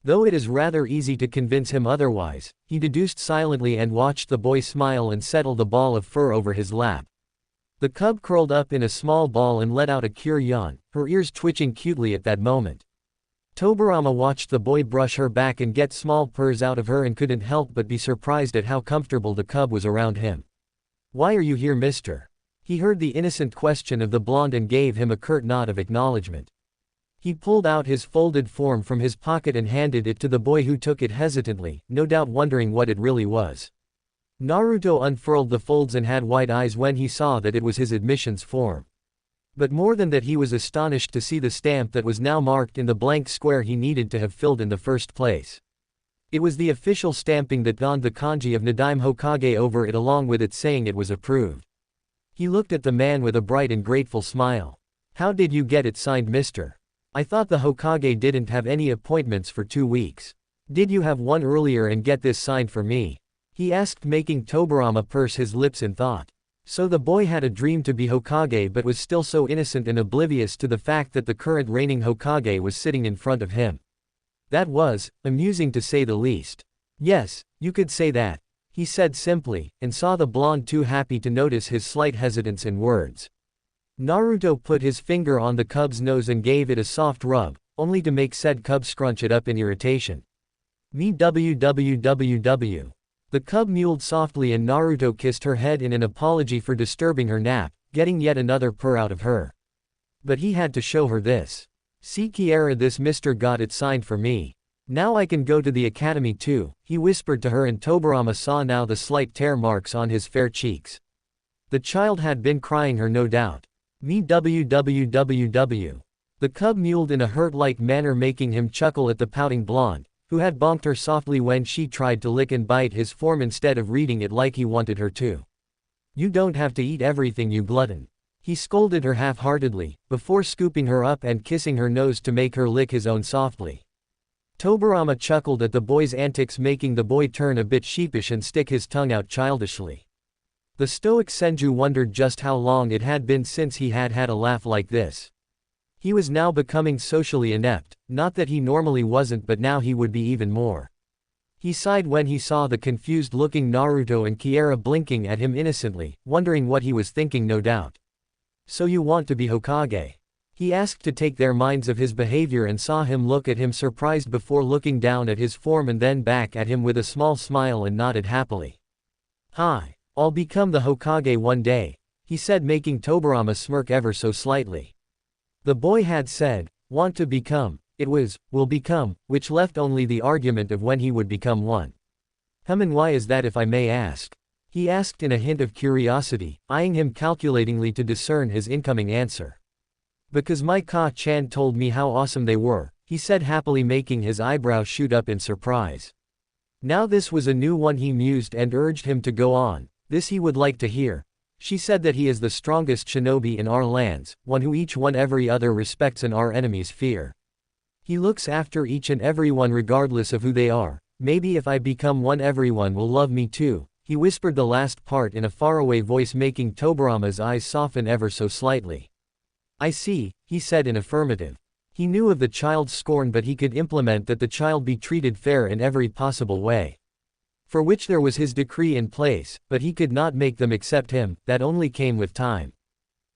Though it is rather easy to convince him otherwise, he deduced silently and watched the boy smile and settle the ball of fur over his lap. The cub curled up in a small ball and let out a cure yawn, her ears twitching cutely at that moment. Tobarama watched the boy brush her back and get small purrs out of her and couldn't help but be surprised at how comfortable the cub was around him. Why are you here, mister? He heard the innocent question of the blonde and gave him a curt nod of acknowledgement. He pulled out his folded form from his pocket and handed it to the boy, who took it hesitantly, no doubt wondering what it really was. Naruto unfurled the folds and had wide eyes when he saw that it was his admissions form. But more than that, he was astonished to see the stamp that was now marked in the blank square he needed to have filled in the first place. It was the official stamping that donned the kanji of Nadaime Hokage over it, along with it saying it was approved. He looked at the man with a bright and grateful smile. "How did you get it signed, mister? I thought the Hokage didn't have any appointments for 2 weeks. Did you have one earlier and get this signed for me?" he asked, making Tobirama purse his lips in thought. So the boy had a dream to be Hokage, but was still so innocent and oblivious to the fact that the current reigning Hokage was sitting in front of him. That was amusing, to say the least. "Yes, you could say that," he said simply, and saw the blonde too happy to notice his slight hesitance in words. Naruto put his finger on the cub's nose and gave it a soft rub, only to make said cub scrunch it up in irritation. "Me www." The cub mewled softly and Naruto kissed her head in an apology for disturbing her nap, getting yet another purr out of her. But he had to show her this. "See, Kiara, this mister got it signed for me. Now I can go to the academy too," he whispered to her, and Tobirama saw now the slight tear marks on his fair cheeks. The child had been crying her, no doubt. "Me www." The cub mewled in a hurt-like manner, making him chuckle at the pouting blonde, who had bonked her softly when she tried to lick and bite his form instead of reading it like he wanted her to. "You don't have to eat everything, you glutton," he scolded her half-heartedly, before scooping her up and kissing her nose to make her lick his own softly. Tobirama chuckled at the boy's antics, making the boy turn a bit sheepish and stick his tongue out childishly. The stoic Senju wondered just how long it had been since he had had a laugh like this. He was now becoming socially inept, not that he normally wasn't, but now he would be even more. He sighed when he saw the confused-looking Naruto and Kiara blinking at him innocently, wondering what he was thinking, no doubt. "So you want to be Hokage?" he asked, to take their minds of his behavior, and saw him look at him surprised before looking down at his form and then back at him with a small smile, and nodded happily. "Hi. I'll become the Hokage one day," he said, making Tobirama smirk ever so slightly. The boy had said, "want to become." It was, "will become," which left only the argument of when he would become one. "And why is that, if I may ask?" he asked in a hint of curiosity, eyeing him calculatingly to discern his incoming answer. "Because my Ka-chan told me how awesome they were," he said happily, making his eyebrows shoot up in surprise. Now this was a new one. He mused and urged him to go on. This he would like to hear. "She said that he is the strongest shinobi in our lands, one who each one every other respects and our enemies fear. He looks after each and everyone regardless of who they are. Maybe if I become one, everyone will love me too." He whispered the last part in a faraway voice, making Tobirama's eyes soften ever so slightly. "I see," he said in affirmative. He knew of the child's scorn, but he could implement that the child be treated fair in every possible way. For which there was his decree in place, but he could not make them accept him. That only came with time.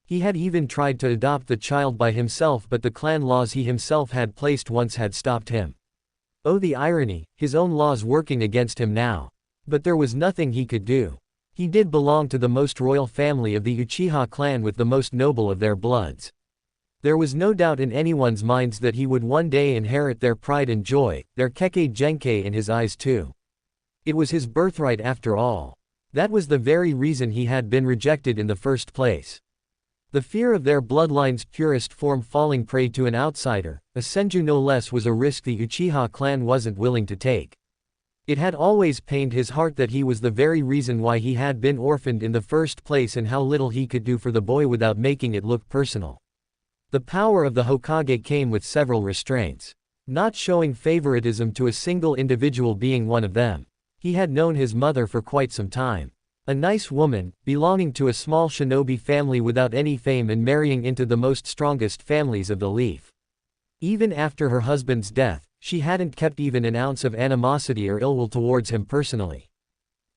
He had even tried to adopt the child by himself, but the clan laws he himself had placed once had stopped him. Oh, the irony, his own laws working against him now. But there was nothing he could do. He did belong to the most royal family of the Uchiha clan, with the most noble of their bloods. There was no doubt in anyone's minds that he would one day inherit their pride and joy, their kekkei genkei in his eyes too. It was his birthright after all. That was the very reason he had been rejected in the first place. The fear of their bloodline's purest form falling prey to an outsider, a senju no less, was a risk the Uchiha clan wasn't willing to take. It had always pained his heart that he was the very reason why he had been orphaned in the first place, and how little he could do for the boy without making it look personal. The power of the Hokage came with several restraints. Not showing favoritism to a single individual being one of them. He had known his mother for quite some time. A nice woman, belonging to a small shinobi family without any fame and marrying into the most strongest families of the Leaf. Even after her husband's death, she hadn't kept even an ounce of animosity or ill will towards him personally.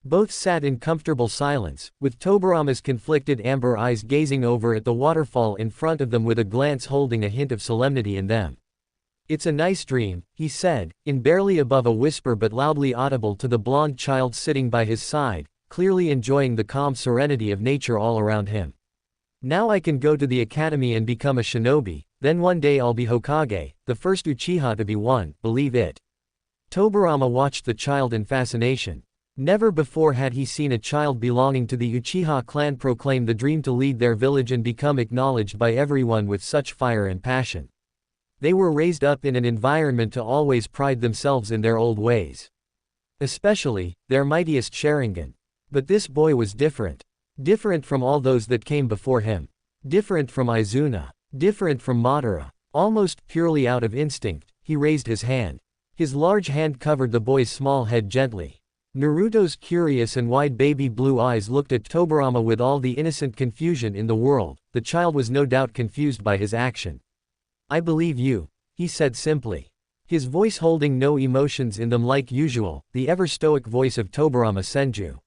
Both sat in comfortable silence, with Tobirama's conflicted amber eyes gazing over at the waterfall in front of them with a glance holding a hint of solemnity in them. "It's a nice dream," he said, in barely above a whisper but loudly audible to the blonde child sitting by his side, clearly enjoying the calm serenity of nature all around him. "Now I can go to the academy and become a shinobi. Then one day I'll be Hokage, the first Uchiha to be one, believe it. Tobirama watched the child in fascination. Never before had he seen a child belonging to the Uchiha clan proclaim the dream to lead their village and become acknowledged by everyone with such fire and passion. They were raised up in an environment to always pride themselves in their old ways. Especially, their mightiest Sharingan. But this boy was different. Different from all those that came before him. Different from Izuna. Different from Madara. Almost purely out of instinct, he raised his hand. His large hand covered the boy's small head gently. Naruto's curious and wide baby blue eyes looked at Tobirama with all the innocent confusion in the world. The child was no doubt confused by his action. I believe you, he said simply. His voice holding no emotions in them like usual, the ever-stoic voice of Tobirama Senju.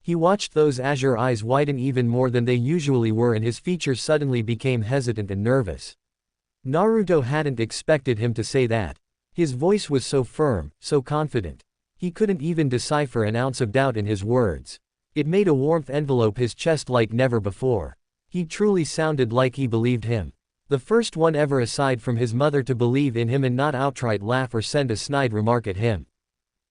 He watched those azure eyes widen even more than they usually were and his features suddenly became hesitant and nervous. Naruto hadn't expected him to say that. His voice was so firm, so confident. He couldn't even decipher an ounce of doubt in his words. It made a warmth envelope his chest like never before. He truly sounded like he believed him. The first one ever aside from his mother to believe in him and not outright laugh or send a snide remark at him.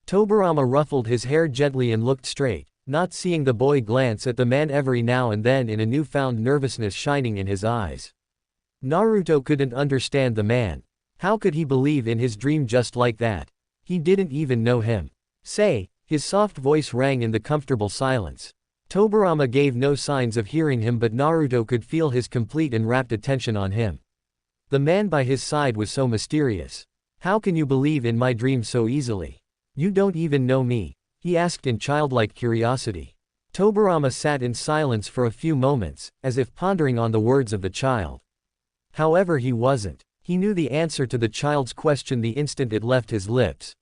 Tobirama ruffled his hair gently and looked straight, not seeing the boy glance at the man every now and then in a newfound nervousness shining in his eyes. Naruto couldn't understand the man. How could he believe in his dream just like that? He didn't even know him. Say, his soft voice rang in the comfortable silence. Tobirama gave no signs of hearing him but Naruto could feel his complete and rapt attention on him. The man by his side was so mysterious. How can you believe in my dreams so easily? You don't even know me, he asked in childlike curiosity. Tobirama sat in silence for a few moments, as if pondering on the words of the child. However, he wasn't. He knew the answer to the child's question the instant it left his lips.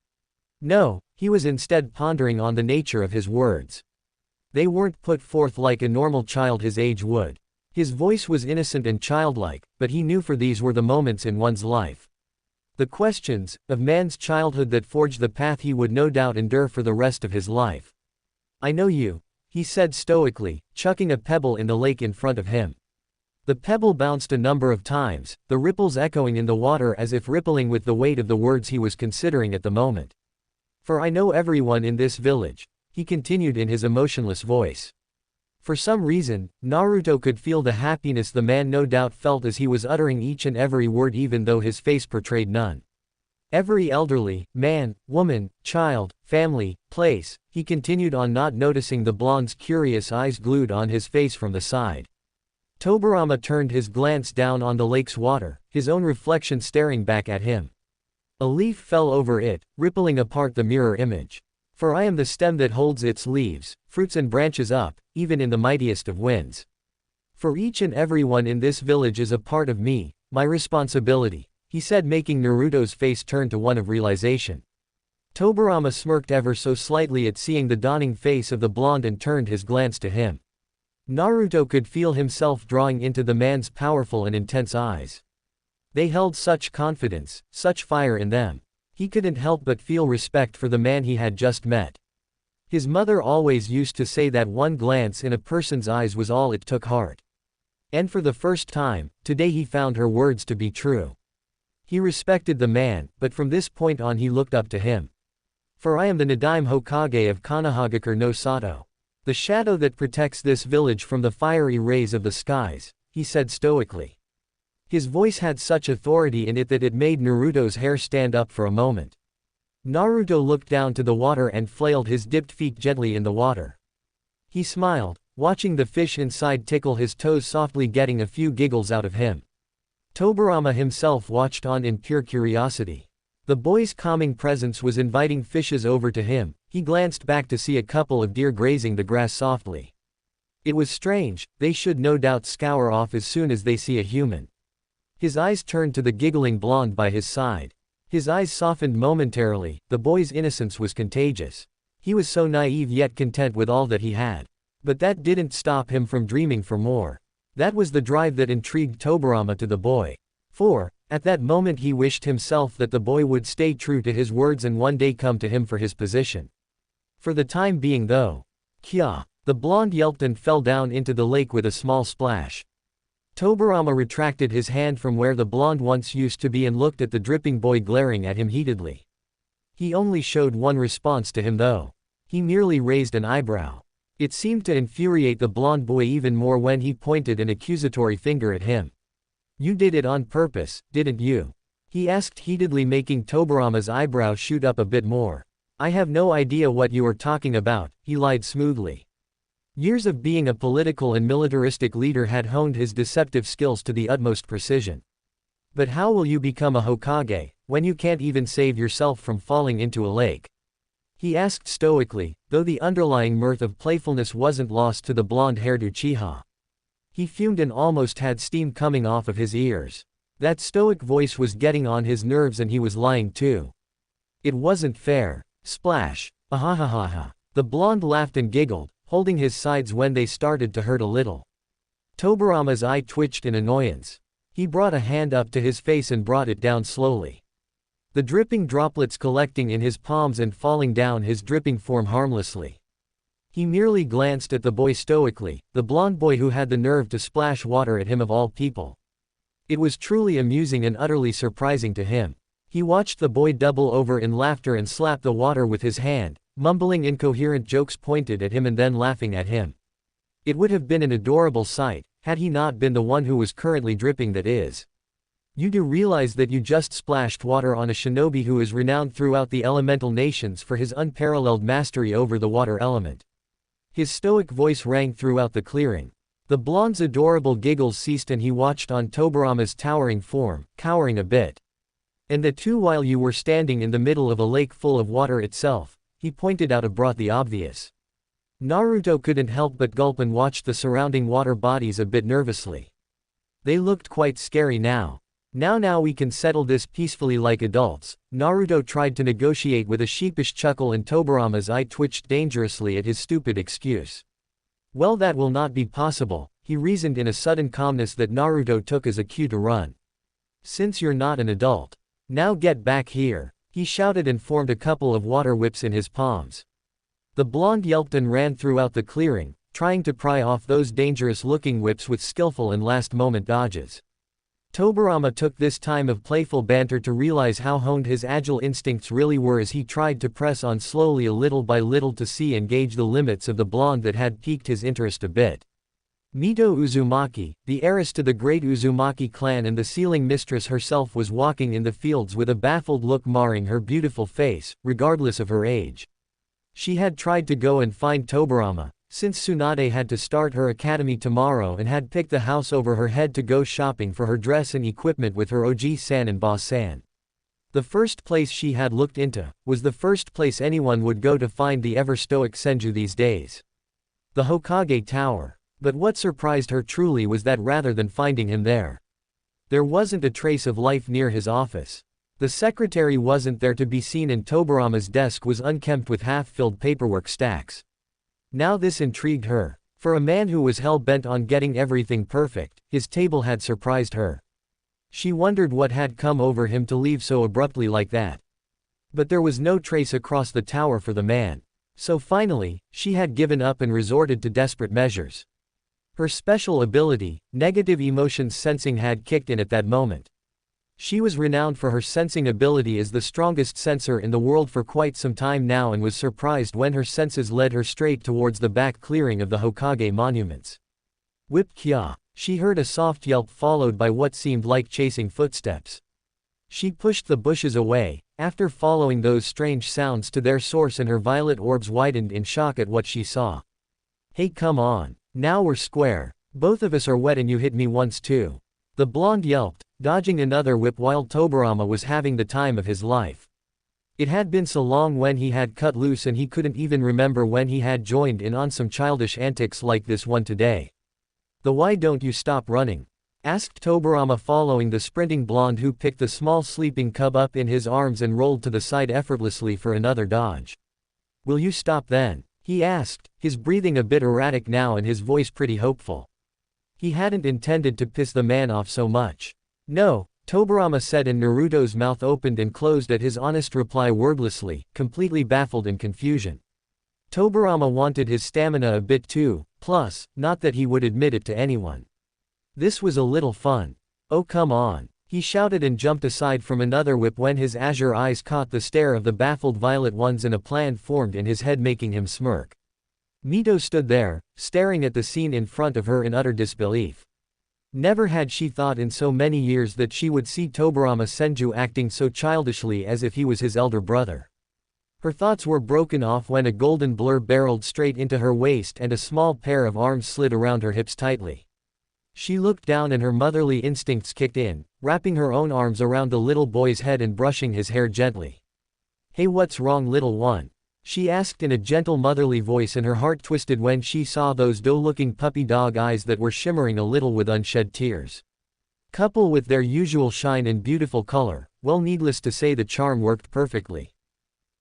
No, he was instead pondering on the nature of his words. They weren't put forth like a normal child his age would. His voice was innocent and childlike, but he knew for these were the moments in one's life. The questions of man's childhood that forged the path he would no doubt endure for the rest of his life. I know you, he said stoically, chucking a pebble in the lake in front of him. The pebble bounced a number of times, the ripples echoing in the water as if rippling with the weight of the words he was considering at the moment. For I know everyone in this village, he continued in his emotionless voice. For some reason, Naruto could feel the happiness the man no doubt felt as he was uttering each and every word even though his face portrayed none. Every elderly, man, woman, child, family, place, he continued on not noticing the blonde's curious eyes glued on his face from the side. Tobirama turned his glance down on the lake's water, his own reflection staring back at him. A leaf fell over it, rippling apart the mirror image. For I am the stem that holds its leaves, fruits and branches up, even in the mightiest of winds. For each and everyone in this village is a part of me, my responsibility, he said, making Naruto's face turn to one of realization. Tobirama smirked ever so slightly at seeing the dawning face of the blonde and turned his glance to him. Naruto could feel himself drawing into the man's powerful and intense eyes. They held such confidence, such fire in them. He couldn't help but feel respect for the man he had just met. His mother always used to say that one glance in a person's eyes was all it took heart. And for the first time, today he found her words to be true. He respected the man, but from this point on he looked up to him. For I am the Nadaime Hokage of Konoha no Sato. The shadow that protects this village from the fiery rays of the skies, he said stoically. His voice had such authority in it that it made Naruto's hair stand up for a moment. Naruto looked down to the water and flailed his dipped feet gently in the water. He smiled, watching the fish inside tickle his toes softly, getting a few giggles out of him. Tobirama himself watched on in pure curiosity. The boy's calming presence was inviting fishes over to him. He glanced back to see a couple of deer grazing the grass softly. It was strange, they should no doubt scour off as soon as they see a human. His eyes turned to the giggling blonde by his side. His eyes softened momentarily, the boy's innocence was contagious. He was so naive yet content with all that he had. But that didn't stop him from dreaming for more. That was the drive that intrigued Tobirama to the boy. For, at that moment he wished himself that the boy would stay true to his words and one day come to him for his position. For the time being though. Kya! The blonde yelped and fell down into the lake with a small splash. Tobarama retracted his hand from where the blonde once used to be and looked at the dripping boy glaring at him heatedly. He only showed one response to him though. He merely raised an eyebrow. It seemed to infuriate the blonde boy even more when he pointed an accusatory finger at him. "You did it on purpose, didn't you?" he asked heatedly, making Tobarama's eyebrow shoot up a bit more. "I have no idea what you are talking about," he lied smoothly. Years of being a political and militaristic leader had honed his deceptive skills to the utmost precision. "But how will you become a Hokage, when you can't even save yourself from falling into a lake?" he asked stoically, though the underlying mirth of playfulness wasn't lost to the blonde-haired Uchiha. He fumed and almost had steam coming off of his ears. That stoic voice was getting on his nerves and he was lying too. It wasn't fair. Splash. Ahahaha. The blonde laughed and giggled, holding his sides when they started to hurt a little. Tobarama's eye twitched in annoyance. He brought a hand up to his face and brought it down slowly. The dripping droplets collecting in his palms and falling down his dripping form harmlessly. He merely glanced at the boy stoically, the blonde boy who had the nerve to splash water at him of all people. It was truly amusing and utterly surprising to him. He watched the boy double over in laughter and slap the water with his hand, mumbling incoherent jokes pointed at him and then laughing at him. It would have been an adorable sight, had he not been the one who was currently dripping, that is. You do realize that you just splashed water on a shinobi who is renowned throughout the elemental nations for his unparalleled mastery over the water element. His stoic voice rang throughout the clearing. The blonde's adorable giggles ceased and he watched on Tobarama's towering form, cowering a bit. "And the two while you were standing in the middle of a lake full of water itself," he pointed out, brought the obvious. Naruto couldn't help but gulp and watched the surrounding water bodies a bit nervously. They looked quite scary now. Now we can settle this peacefully like adults," Naruto tried to negotiate with a sheepish chuckle and Tobarama's eye twitched dangerously at his stupid excuse. "Well, that will not be possible," he reasoned in a sudden calmness that Naruto took as a cue to run. "Since you're not an adult. Now get back here," he shouted and formed a couple of water whips in his palms. The blonde yelped and ran throughout the clearing, trying to pry off those dangerous-looking whips with skillful and last-moment dodges. Tobarama took this time of playful banter to realize how honed his agile instincts really were as he tried to press on slowly a little by little to see and gauge the limits of the blonde that had piqued his interest a bit. Mito Uzumaki, the heiress to the great Uzumaki clan and the sealing mistress herself, was walking in the fields with a baffled look marring her beautiful face, regardless of her age. She had tried to go and find Tobarama, since Tsunade had to start her academy tomorrow and had picked the house over her head to go shopping for her dress and equipment with her Oji-san and boss-san. The first place she had looked into was the first place anyone would go to find the ever-stoic Senju these days. The Hokage Tower. But what surprised her truly was that rather than finding him there wasn't a trace of life near his office. The secretary wasn't there to be seen and Tobarama's desk was unkempt with half-filled paperwork stacks. Now this intrigued her. For a man who was hell-bent on getting everything perfect, his table had surprised her. She wondered what had come over him to leave so abruptly like that. But there was no trace across the tower for the man. So finally, she had given up and resorted to desperate measures. Her special ability, negative emotions sensing, had kicked in at that moment. She was renowned for her sensing ability as the strongest sensor in the world for quite some time now and was surprised when her senses led her straight towards the back clearing of the Hokage monuments. Whip kya! She heard a soft yelp followed by what seemed like chasing footsteps. She pushed the bushes away, after following those strange sounds to their source, and her violet orbs widened in shock at what she saw. "Hey, come on. Now we're square. Both of us are wet and you hit me once too," the blonde yelped, dodging another whip while Tobarama was having the time of his life. It had been so long when he had cut loose and he couldn't even remember when he had joined in on some childish antics like this one today. "Why don't you stop running?" asked Tobarama, following the sprinting blonde who picked the small sleeping cub up in his arms and rolled to the side effortlessly for another dodge. "Will you stop then?" he asked, his breathing a bit erratic now and his voice pretty hopeful. He hadn't intended to piss the man off so much. "No," Tobarama said, and Naruto's mouth opened and closed at his honest reply wordlessly, completely baffled in confusion. Tobarama wanted his stamina a bit too, plus, not that he would admit it to anyone. This was a little fun. Oh come on. He shouted and jumped aside from another whip when his azure eyes caught the stare of the baffled violet ones and a plan formed in his head making him smirk. Mito stood there, staring at the scene in front of her in utter disbelief. Never had she thought in so many years that she would see Tobirama Senju acting so childishly as if he was his elder brother. Her thoughts were broken off when a golden blur barreled straight into her waist and a small pair of arms slid around her hips tightly. She looked down and her motherly instincts kicked in, wrapping her own arms around the little boy's head and brushing his hair gently. "Hey, what's wrong, little one?" she asked in a gentle motherly voice, and her heart twisted when she saw those doe-looking puppy dog eyes that were shimmering a little with unshed tears. Coupled with their usual shine and beautiful color, well, needless to say the charm worked perfectly.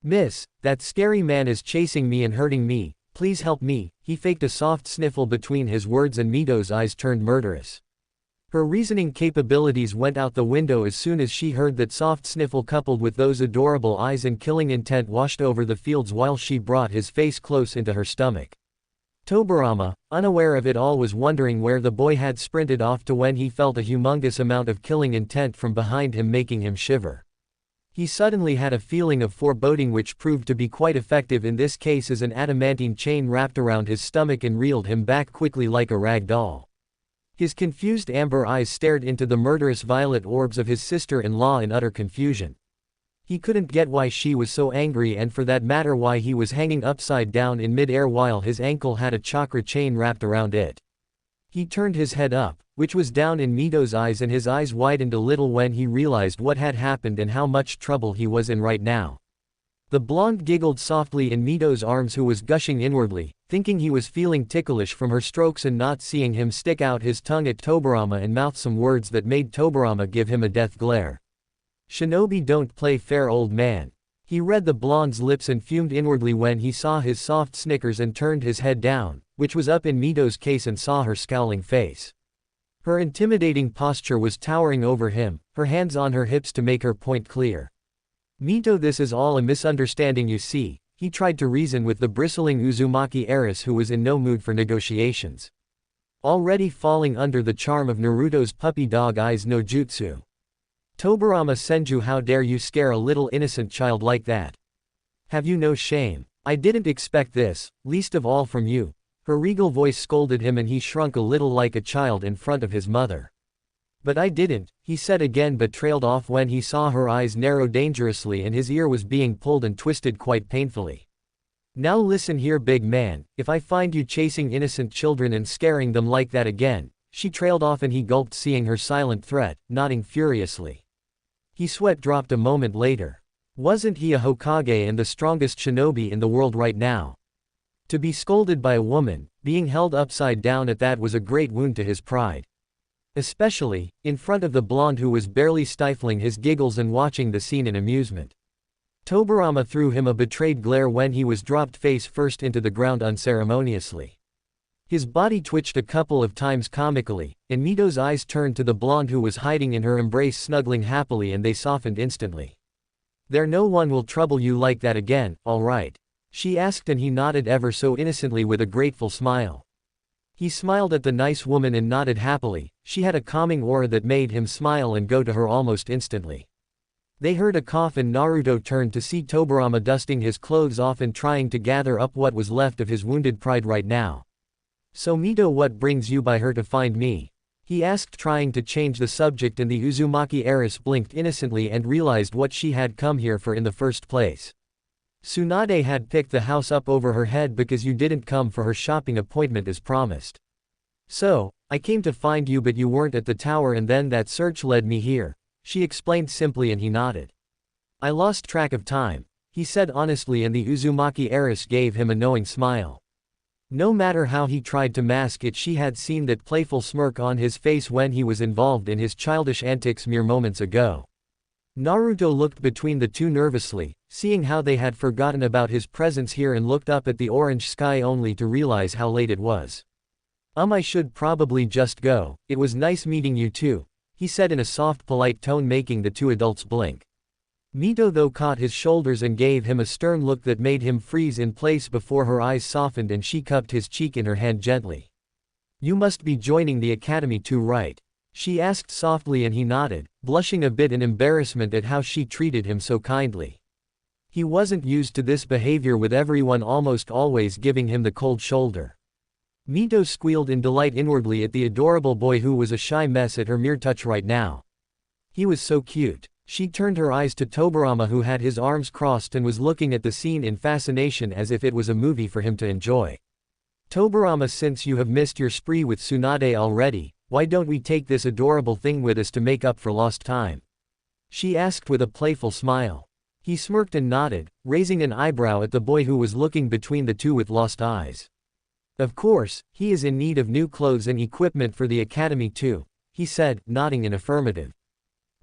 "Miss, that scary man is chasing me and hurting me, please help me." He faked a soft sniffle between his words and Mito's eyes turned murderous. Her reasoning capabilities went out the window as soon as she heard that soft sniffle coupled with those adorable eyes and killing intent washed over the fields while she brought his face close into her stomach. Tobirama, unaware of it all, was wondering where the boy had sprinted off to when he felt a humongous amount of killing intent from behind him making him shiver. He suddenly had a feeling of foreboding which proved to be quite effective in this case as an adamantine chain wrapped around his stomach and reeled him back quickly like a rag doll. His confused amber eyes stared into the murderous violet orbs of his sister-in-law in utter confusion. He couldn't get why she was so angry, and for that matter why he was hanging upside down in mid-air while his ankle had a chakra chain wrapped around it. He turned his head up, which was down in Mito's eyes, and his eyes widened a little when he realized what had happened and how much trouble he was in right now. The blonde giggled softly in Mito's arms, who was gushing inwardly, thinking he was feeling ticklish from her strokes and not seeing him stick out his tongue at Tobirama and mouth some words that made Tobirama give him a death glare. "Shinobi don't play fair, old man." He read the blonde's lips and fumed inwardly when he saw his soft snickers and turned his head down, which was up in Mito's case, and saw her scowling face. Her intimidating posture was towering over him, her hands on her hips to make her point clear. "Mito, this is all a misunderstanding, you see," he tried to reason with the bristling Uzumaki heiress who was in no mood for negotiations. Already falling under the charm of Naruto's puppy dog eyes no jutsu. "Tobirama Senju, how dare you scare a little innocent child like that? Have you no shame? I didn't expect this, least of all from you." Her regal voice scolded him and he shrunk a little like a child in front of his mother. "But I didn't," he said again, but trailed off when he saw her eyes narrow dangerously and his ear was being pulled and twisted quite painfully. "Now listen here, big man, if I find you chasing innocent children and scaring them like that again," she trailed off and he gulped seeing her silent threat, nodding furiously. His sweat dropped a moment later. Wasn't he a Hokage and the strongest shinobi in the world right now? To be scolded by a woman, being held upside down at that, was a great wound to his pride. Especially, in front of the blonde who was barely stifling his giggles and watching the scene in amusement. Tobirama threw him a betrayed glare when he was dropped face first into the ground unceremoniously. His body twitched a couple of times comically, and Mito's eyes turned to the blonde who was hiding in her embrace snuggling happily, and they softened instantly. "There, no one will trouble you like that again, all right?" she asked, and he nodded ever so innocently with a grateful smile. He smiled at the nice woman and nodded happily. She had a calming aura that made him smile and go to her almost instantly. They heard a cough and Naruto turned to see Tobirama dusting his clothes off and trying to gather up what was left of his wounded pride right now. "So Mito, what brings you by her to find me?" he asked, trying to change the subject, and the Uzumaki heiress blinked innocently and realized what she had come here for in the first place. "Tsunade had picked the house up over her head because you didn't come for her shopping appointment as promised. So, I came to find you, but you weren't at the tower, and then that search led me here," she explained simply, and he nodded. "I lost track of time," he said honestly, and the Uzumaki heiress gave him a knowing smile. No matter how he tried to mask it, she had seen that playful smirk on his face when he was involved in his childish antics mere moments ago. Naruto looked between the two nervously, seeing how they had forgotten about his presence here, and looked up at the orange sky only to realize how late it was. I should probably just go. It was nice meeting you too," he said in a soft polite tone, making the two adults blink. Mito though caught his shoulders and gave him a stern look that made him freeze in place before her eyes softened and she cupped his cheek in her hand gently. You must be joining the academy too, right? She asked softly and he nodded, blushing a bit in embarrassment at how she treated him so kindly. He wasn't used to this behavior, with everyone almost always giving him the cold shoulder. Mito squealed in delight inwardly at the adorable boy who was a shy mess at her mere touch right now. He was so cute. She turned her eyes to Tobirama, who had his arms crossed and was looking at the scene in fascination as if it was a movie for him to enjoy. Tobirama, since you have missed your spree with Tsunade already, why don't we take this adorable thing with us to make up for lost time? She asked with a playful smile. He smirked and nodded, raising an eyebrow at the boy who was looking between the two with lost eyes. Of course, he is in need of new clothes and equipment for the academy too, he said, nodding in affirmative.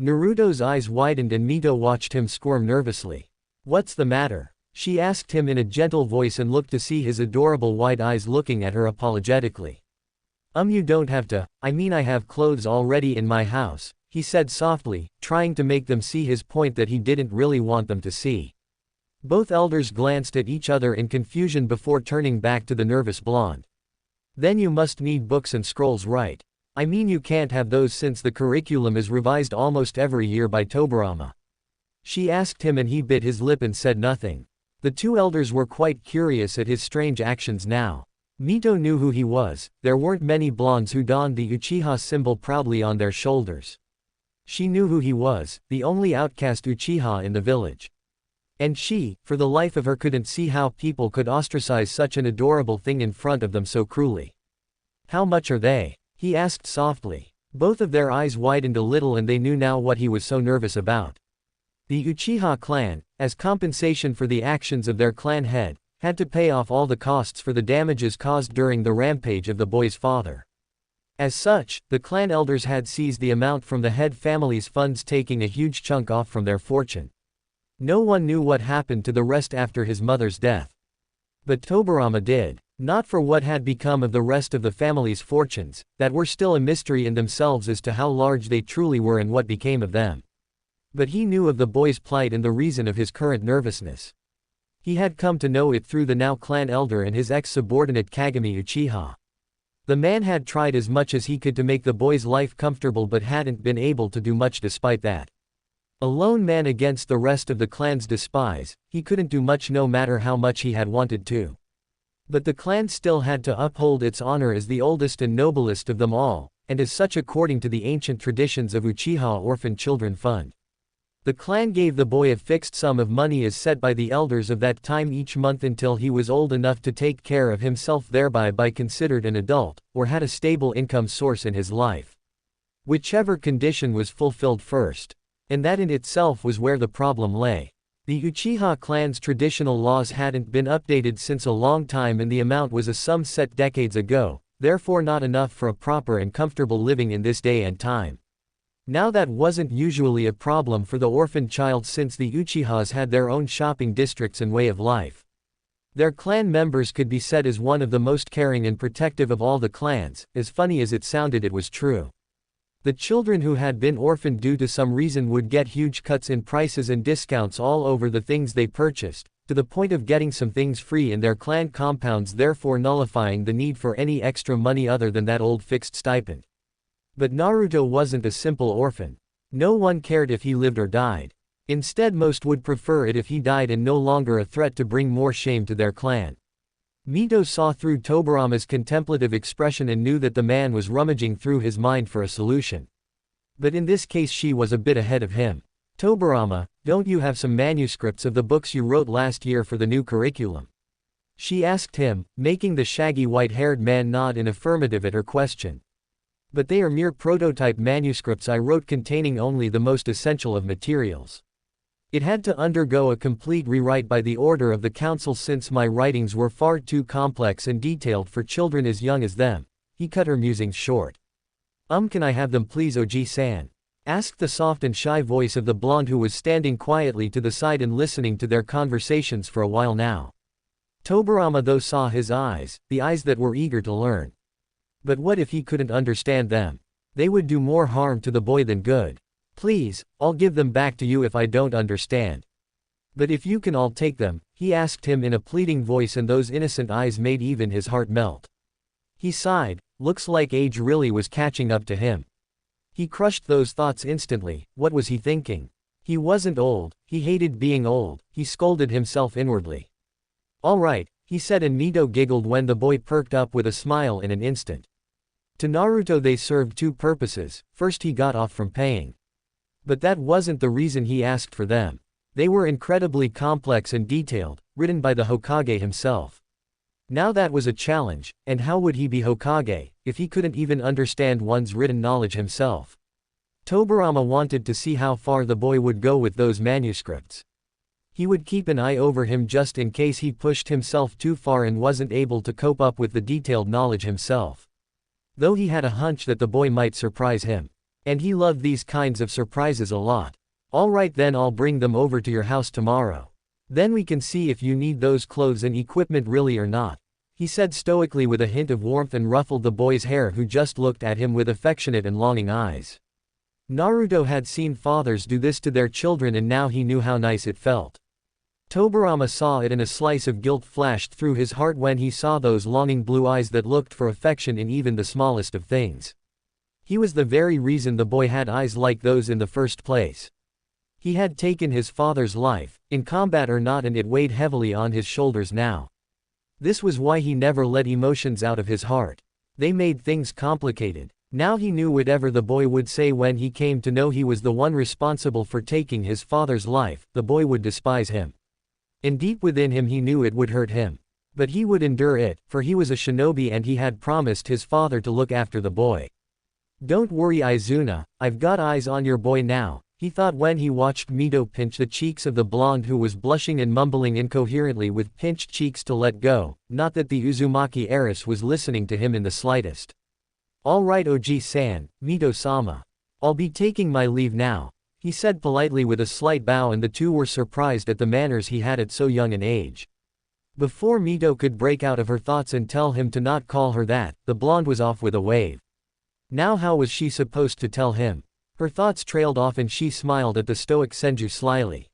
Naruto's eyes widened and Mito watched him squirm nervously. What's the matter? She asked him in a gentle voice and looked to see his adorable wide eyes looking at her apologetically. You don't have to, I mean I have clothes already in my house, he said softly, trying to make them see his point that he didn't really want them to see. Both elders glanced at each other in confusion before turning back to the nervous blonde. Then you must need books and scrolls, right? I mean you can't have those since the curriculum is revised almost every year by Tobirama. She asked him and he bit his lip and said nothing. The two elders were quite curious at his strange actions now. Mito knew who he was. There weren't many blondes who donned the Uchiha symbol proudly on their shoulders. She knew who he was, the only outcast Uchiha in the village. And she, for the life of her, couldn't see how people could ostracize such an adorable thing in front of them so cruelly. How much are they? He asked softly. Both of their eyes widened a little and they knew now what he was so nervous about. The Uchiha clan, as compensation for the actions of their clan head, had to pay off all the costs for the damages caused during the rampage of the boy's father. As such, the clan elders had seized the amount from the head family's funds, taking a huge chunk off from their fortune. No one knew what happened to the rest after his mother's death. But Tobirama did. Not for what had become of the rest of the family's fortunes, that were still a mystery in themselves as to how large they truly were and what became of them. But he knew of the boy's plight and the reason of his current nervousness. He had come to know it through the now clan elder and his ex-subordinate Kagami Uchiha. The man had tried as much as he could to make the boy's life comfortable but hadn't been able to do much despite that. A lone man against the rest of the clan's despise, he couldn't do much no matter how much he had wanted to. But the clan still had to uphold its honor as the oldest and noblest of them all, and as such according to the ancient traditions of Uchiha Orphan Children Fund. The clan gave the boy a fixed sum of money as set by the elders of that time each month until he was old enough to take care of himself, thereby by considered an adult, or had a stable income source in his life. Whichever condition was fulfilled first. And that in itself was where the problem lay. The Uchiha clan's traditional laws hadn't been updated since a long time and the amount was a sum set decades ago, therefore not enough for a proper and comfortable living in this day and time. Now that wasn't usually a problem for the orphan child since the Uchihas had their own shopping districts and way of life. Their clan members could be said as one of the most caring and protective of all the clans. As funny as it sounded, it was true. The children who had been orphaned due to some reason would get huge cuts in prices and discounts all over the things they purchased, to the point of getting some things free in their clan compounds, therefore nullifying the need for any extra money other than that old fixed stipend. But Naruto wasn't a simple orphan. No one cared if he lived or died. Instead, most would prefer it if he died and no longer a threat to bring more shame to their clan. Mito saw through Tobirama's contemplative expression and knew that the man was rummaging through his mind for a solution. But in this case she was a bit ahead of him. Tobirama, don't you have some manuscripts of the books you wrote last year for the new curriculum? She asked him, making the shaggy white-haired man nod in affirmative at her question. But they are mere prototype manuscripts I wrote, containing only the most essential of materials. It had to undergo a complete rewrite by the order of the council since my writings were far too complex and detailed for children as young as them. He cut her musings short. Can I have them please, Oji-san? Asked the soft and shy voice of the blonde who was standing quietly to the side and listening to their conversations for a while now. Tobirama though saw his eyes, the eyes that were eager to learn. But what if he couldn't understand them? They would do more harm to the boy than good. Please, I'll give them back to you if I don't understand. But if you can, I'll take them, he asked him in a pleading voice, and those innocent eyes made even his heart melt. He sighed, looks like age really was catching up to him. He crushed those thoughts instantly. What was he thinking? He wasn't old, he hated being old, he scolded himself inwardly. All right, he said, and Mito giggled when the boy perked up with a smile in an instant. To Naruto they served two purposes. First, he got off from paying. But that wasn't the reason he asked for them. They were incredibly complex and detailed, written by the Hokage himself. Now that was a challenge, and how would he be Hokage, if he couldn't even understand one's written knowledge himself? Tobirama wanted to see how far the boy would go with those manuscripts. He would keep an eye over him just in case he pushed himself too far and wasn't able to cope up with the detailed knowledge himself. Though he had a hunch that the boy might surprise him. And he loved these kinds of surprises a lot. Alright then, I'll bring them over to your house tomorrow. Then we can see if you need those clothes and equipment really or not, he said stoically with a hint of warmth and ruffled the boy's hair, who just looked at him with affectionate and longing eyes. Naruto had seen fathers do this to their children and now he knew how nice it felt. Tobirama saw it and a slice of guilt flashed through his heart when he saw those longing blue eyes that looked for affection in even the smallest of things. He was the very reason the boy had eyes like those in the first place. He had taken his father's life, in combat or not, and it weighed heavily on his shoulders now. This was why he never let emotions out of his heart. They made things complicated. Now he knew whatever the boy would say when he came to know he was the one responsible for taking his father's life, the boy would despise him. And deep within him he knew it would hurt him. But he would endure it, for he was a shinobi and he had promised his father to look after the boy. Don't worry Izuna, I've got eyes on your boy now, he thought when he watched Mito pinch the cheeks of the blonde who was blushing and mumbling incoherently with pinched cheeks to let go, not that the Uzumaki heiress was listening to him in the slightest. Alright Oji-san, Mito-sama. I'll be taking my leave now, he said politely with a slight bow, and the two were surprised at the manners he had at so young an age. Before Mito could break out of her thoughts and tell him to not call her that, the blonde was off with a wave. Now how was she supposed to tell him? Her thoughts trailed off and she smiled at the stoic Senju slyly.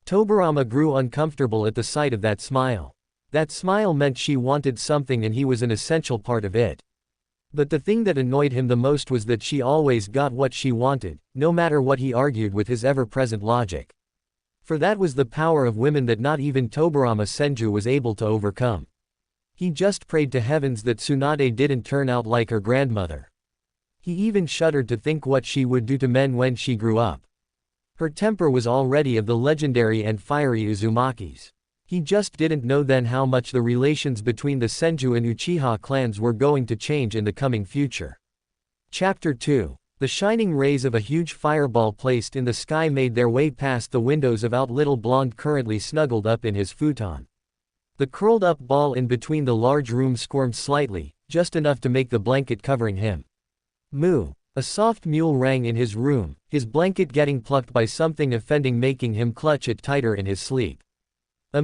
Tobirama grew uncomfortable at the sight of that smile. That smile meant she wanted something and he was an essential part of it. But the thing that annoyed him the most was that she always got what she wanted, no matter what he argued with his ever-present logic. For that was the power of women that not even Tobirama Senju was able to overcome. He just prayed to heavens that Tsunade didn't turn out like her grandmother. He even shuddered to think what she would do to men when she grew up. Her temper was already of the legendary and fiery Uzumaki's. He just didn't know then how much the relations between the Senju and Uchiha clans were going to change in the coming future. Chapter 2. The shining rays of a huge fireball placed in the sky made their way past the windows of out little blonde currently snuggled up in his futon. The curled up ball in between the large room squirmed slightly, just enough to make the blanket covering him. Moo! A soft mule rang in his room, his blanket getting plucked by something offending, making him clutch it tighter in his sleep.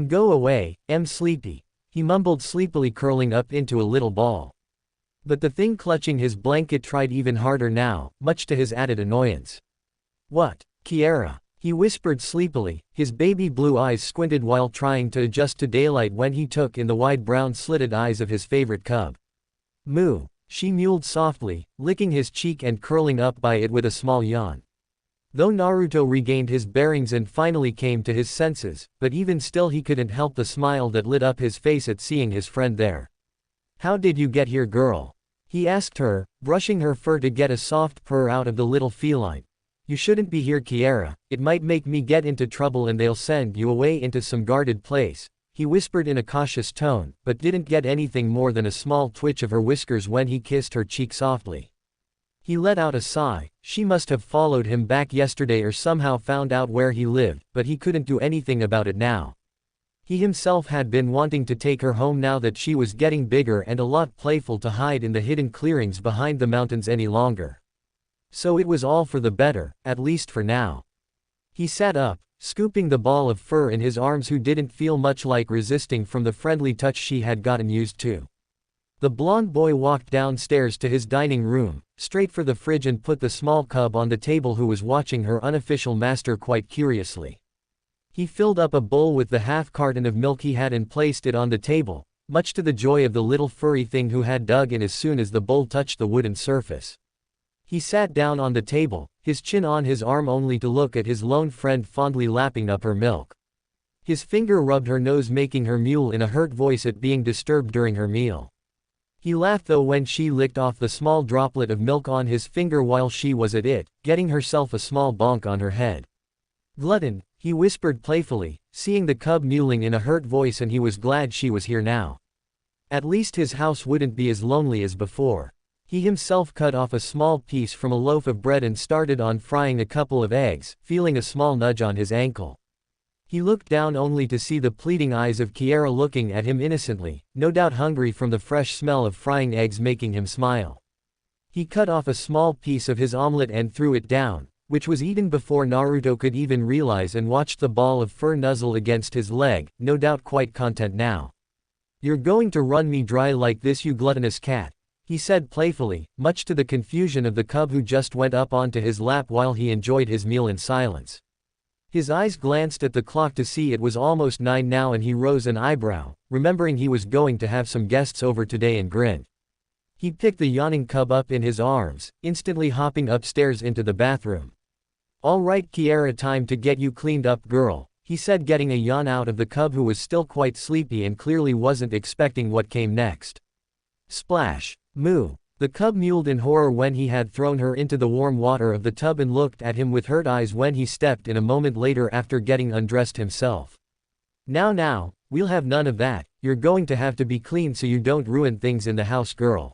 Go away, sleepy, he mumbled sleepily, curling up into a little ball. But the thing clutching his blanket tried even harder now, much to his added annoyance. What, Kiera? He whispered sleepily, his baby blue eyes squinted while trying to adjust to daylight when he took in the wide brown slitted eyes of his favorite cub. Moo, she mewed softly, licking his cheek and curling up by it with a small yawn. Though Naruto regained his bearings and finally came to his senses, but even still he couldn't help the smile that lit up his face at seeing his friend there. How did you get here, girl? He asked her, brushing her fur to get a soft purr out of the little feline. You shouldn't be here, Kiera, it might make me get into trouble and they'll send you away into some guarded place, he whispered in a cautious tone, but didn't get anything more than a small twitch of her whiskers when he kissed her cheek softly. He let out a sigh. She must have followed him back yesterday or somehow found out where he lived, but he couldn't do anything about it now. He himself had been wanting to take her home now that she was getting bigger and a lot playful to hide in the hidden clearings behind the mountains any longer. So it was all for the better, at least for now. He sat up, scooping the ball of fur in his arms, who didn't feel much like resisting from the friendly touch she had gotten used to. The blonde boy walked downstairs to his dining room, straight for the fridge, and put the small cub on the table, who was watching her unofficial master quite curiously. He filled up a bowl with the half carton of milk he had and placed it on the table, much to the joy of the little furry thing who had dug in as soon as the bowl touched the wooden surface. He sat down on the table, his chin on his arm only to look at his lone friend fondly lapping up her milk. His finger rubbed her nose making her mewl in a hurt voice at being disturbed during her meal. He laughed though when she licked off the small droplet of milk on his finger while she was at it, getting herself a small bonk on her head. "Glutton," he whispered playfully, seeing the cub mewling in a hurt voice, and he was glad she was here now. At least his house wouldn't be as lonely as before. He himself cut off a small piece from a loaf of bread and started on frying a couple of eggs, feeling a small nudge on his ankle. He looked down only to see the pleading eyes of Kiera looking at him innocently, no doubt hungry from the fresh smell of frying eggs making him smile. He cut off a small piece of his omelette and threw it down, which was eaten before Naruto could even realize, and watched the ball of fur nuzzle against his leg, no doubt quite content now. "You're going to run me dry like this, you gluttonous cat," he said playfully, much to the confusion of the cub who just went up onto his lap while he enjoyed his meal in silence. His eyes glanced at the clock to see it was almost 9 now, and he rose an eyebrow, remembering he was going to have some guests over today, and grinned. He picked the yawning cub up in his arms, instantly hopping upstairs into the bathroom. "All right Kiera, time to get you cleaned up girl," he said, getting a yawn out of the cub who was still quite sleepy and clearly wasn't expecting what came next. Splash. Moo. The cub mewled in horror when he had thrown her into the warm water of the tub and looked at him with hurt eyes when he stepped in a moment later after getting undressed himself. Now, we'll have none of that, you're going to have to be clean so you don't ruin things in the house girl,"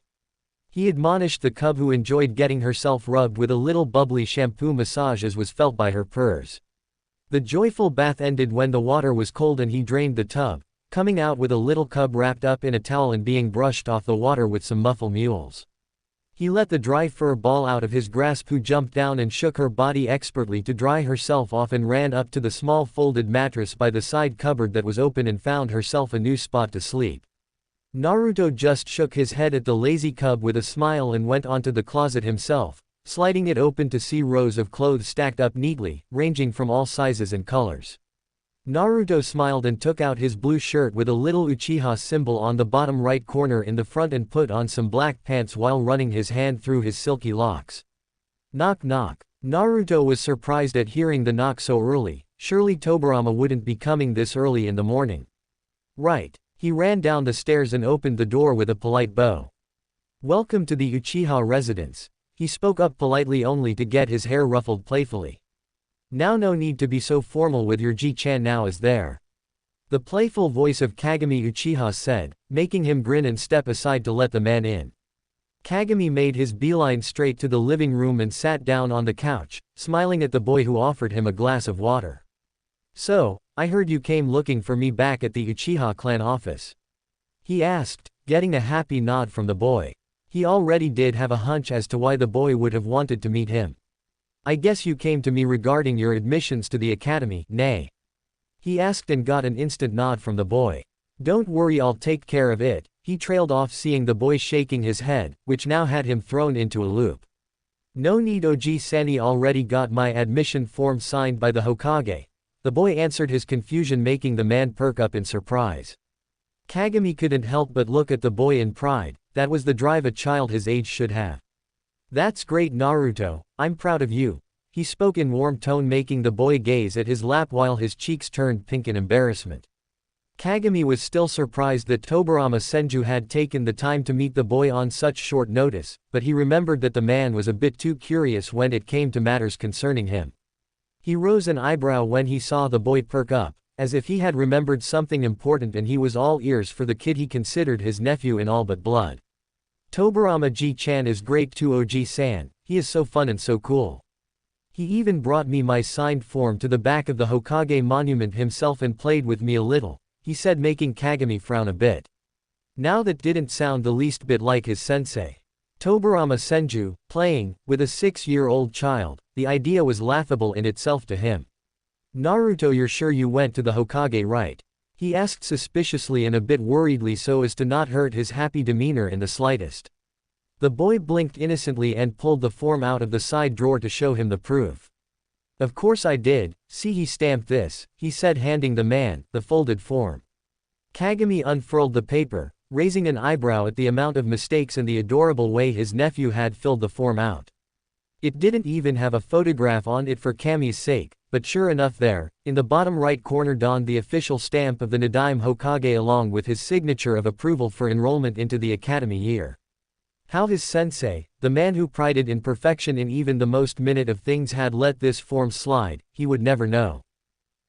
he admonished the cub, who enjoyed getting herself rubbed with a little bubbly shampoo massage as was felt by her purrs. The joyful bath ended when the water was cold and he drained the tub, coming out with a little cub wrapped up in a towel and being brushed off the water with some muffle mules. He let the dry fur ball out of his grasp, who jumped down and shook her body expertly to dry herself off, and ran up to the small folded mattress by the side cupboard that was open and found herself a new spot to sleep. Naruto just shook his head at the lazy cub with a smile and went onto the closet himself, sliding it open to see rows of clothes stacked up neatly, ranging from all sizes and colors. Naruto smiled and took out his blue shirt with a little Uchiha symbol on the bottom right corner in the front and put on some black pants while running his hand through his silky locks. Knock knock. Naruto was surprised at hearing the knock so early. Surely Tobirama wouldn't be coming this early in the morning. Right. He ran down the stairs and opened the door with a polite bow. "Welcome to the Uchiha residence," he spoke up politely only to get his hair ruffled playfully. "Now no need to be so formal with your Ji-chan now, is there?" The playful voice of Kagami Uchiha said, making him grin and step aside to let the man in. Kagami made his beeline straight to the living room and sat down on the couch, smiling at the boy who offered him a glass of water. "So, I heard you came looking for me back at the Uchiha clan office?" he asked, getting a happy nod from the boy. He already did have a hunch as to why the boy would have wanted to meet him. "I guess you came to me regarding your admissions to the academy, nay?" he asked, and got an instant nod from the boy. "Don't worry, I'll take care of it," he trailed off, seeing the boy shaking his head, which now had him thrown into a loop. "No need, Oji-Sani already got my admission form signed by the Hokage," the boy answered his confusion, making the man perk up in surprise. Kagami couldn't help but look at the boy in pride. That was the drive a child his age should have. "That's great Naruto, I'm proud of you," he spoke in warm tone, making the boy gaze at his lap while his cheeks turned pink in embarrassment. Kagami was still surprised that Tobirama Senju had taken the time to meet the boy on such short notice, but he remembered that the man was a bit too curious when it came to matters concerning him. He rose an eyebrow when he saw the boy perk up, as if he had remembered something important, and he was all ears for the kid he considered his nephew in all but blood. "Tobirama Ji-chan is great too, Oji-san, he is so fun and so cool. He even brought me my signed form to the back of the Hokage monument himself and played with me a little," he said, making Kagami frown a bit. Now that didn't sound the least bit like his sensei. Tobirama Senju, playing with a 6-year-old child, the idea was laughable in itself to him. "Naruto, you're sure you went to the Hokage, right?" he asked suspiciously and a bit worriedly so as to not hurt his happy demeanor in the slightest. The boy blinked innocently and pulled the form out of the side drawer to show him the proof. "Of course I did, see, he stamped this," he said, handing the man the folded form. Kagami unfurled the paper, raising an eyebrow at the amount of mistakes and the adorable way his nephew had filled the form out. It didn't even have a photograph on it for Kami's sake, but sure enough there, in the bottom right corner dawned the official stamp of the Nadaime Hokage along with his signature of approval for enrollment into the academy year. How his sensei, the man who prided in perfection in even the most minute of things, had let this form slide, he would never know.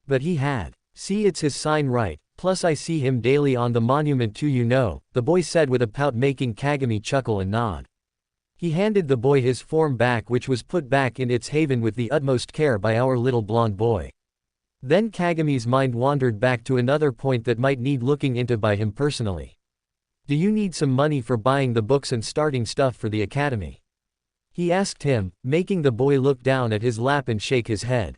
But he had. See, it's his sign right, plus I see him daily on the monument too, you know, the boy said with a pout, making Kagami chuckle and nod. He handed the boy his form back, which was put back in its haven with the utmost care by our little blonde boy. Then Kagami's mind wandered back to another point that might need looking into by him personally. Do you need some money for buying the books and starting stuff for the academy? He asked him, making the boy look down at his lap and shake his head.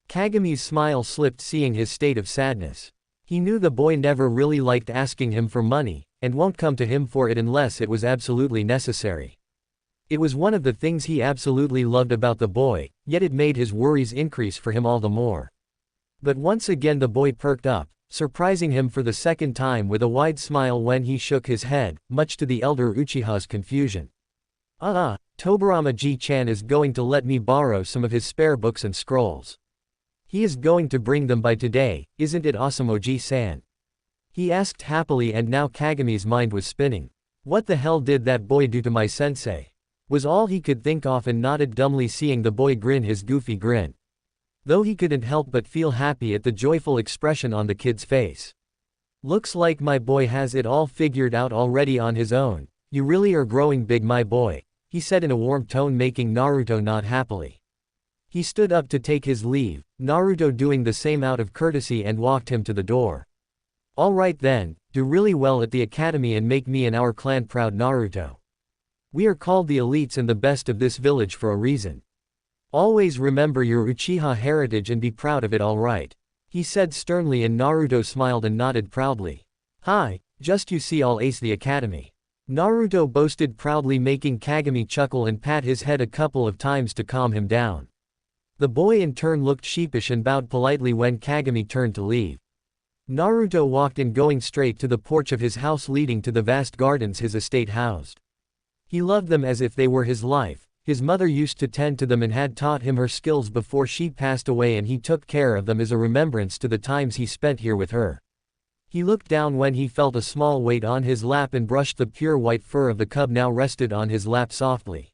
Kagami's smile slipped, seeing his state of sadness. He knew the boy never really liked asking him for money, and won't come to him for it unless it was absolutely necessary. It was one of the things he absolutely loved about the boy, yet it made his worries increase for him all the more. But once again the boy perked up, surprising him for the second time with a wide smile when he shook his head, much to the elder Uchiha's confusion. Tobirama-ji-chan is going to let me borrow some of his spare books and scrolls. He is going to bring them by today, isn't it awesome, Oji-san? He asked happily, and now Kagami's mind was spinning. What the hell did that boy do to my sensei? Was all he could think of, and nodded dumbly, seeing the boy grin his goofy grin. Though he couldn't help but feel happy at the joyful expression on the kid's face. Looks like my boy has it all figured out already on his own. You really are growing big, my boy, he said in a warm tone, making Naruto nod happily. He stood up to take his leave, Naruto doing the same out of courtesy, and walked him to the door. All right then, do really well at the academy and make me and our clan proud, Naruto. We are called the elites and the best of this village for a reason. Always remember your Uchiha heritage and be proud of it, all right? He said sternly, and Naruto smiled and nodded proudly. Hi, just you see, I'll ace the academy. Naruto boasted proudly, making Kagami chuckle and pat his head a couple of times to calm him down. The boy in turn looked sheepish and bowed politely when Kagami turned to leave. Naruto walked in, going straight to the porch of his house leading to the vast gardens his estate housed. He loved them as if they were his life. His mother used to tend to them and had taught him her skills before she passed away, and he took care of them as a remembrance to the times he spent here with her. He looked down when he felt a small weight on his lap and brushed the pure white fur of the cub now rested on his lap softly.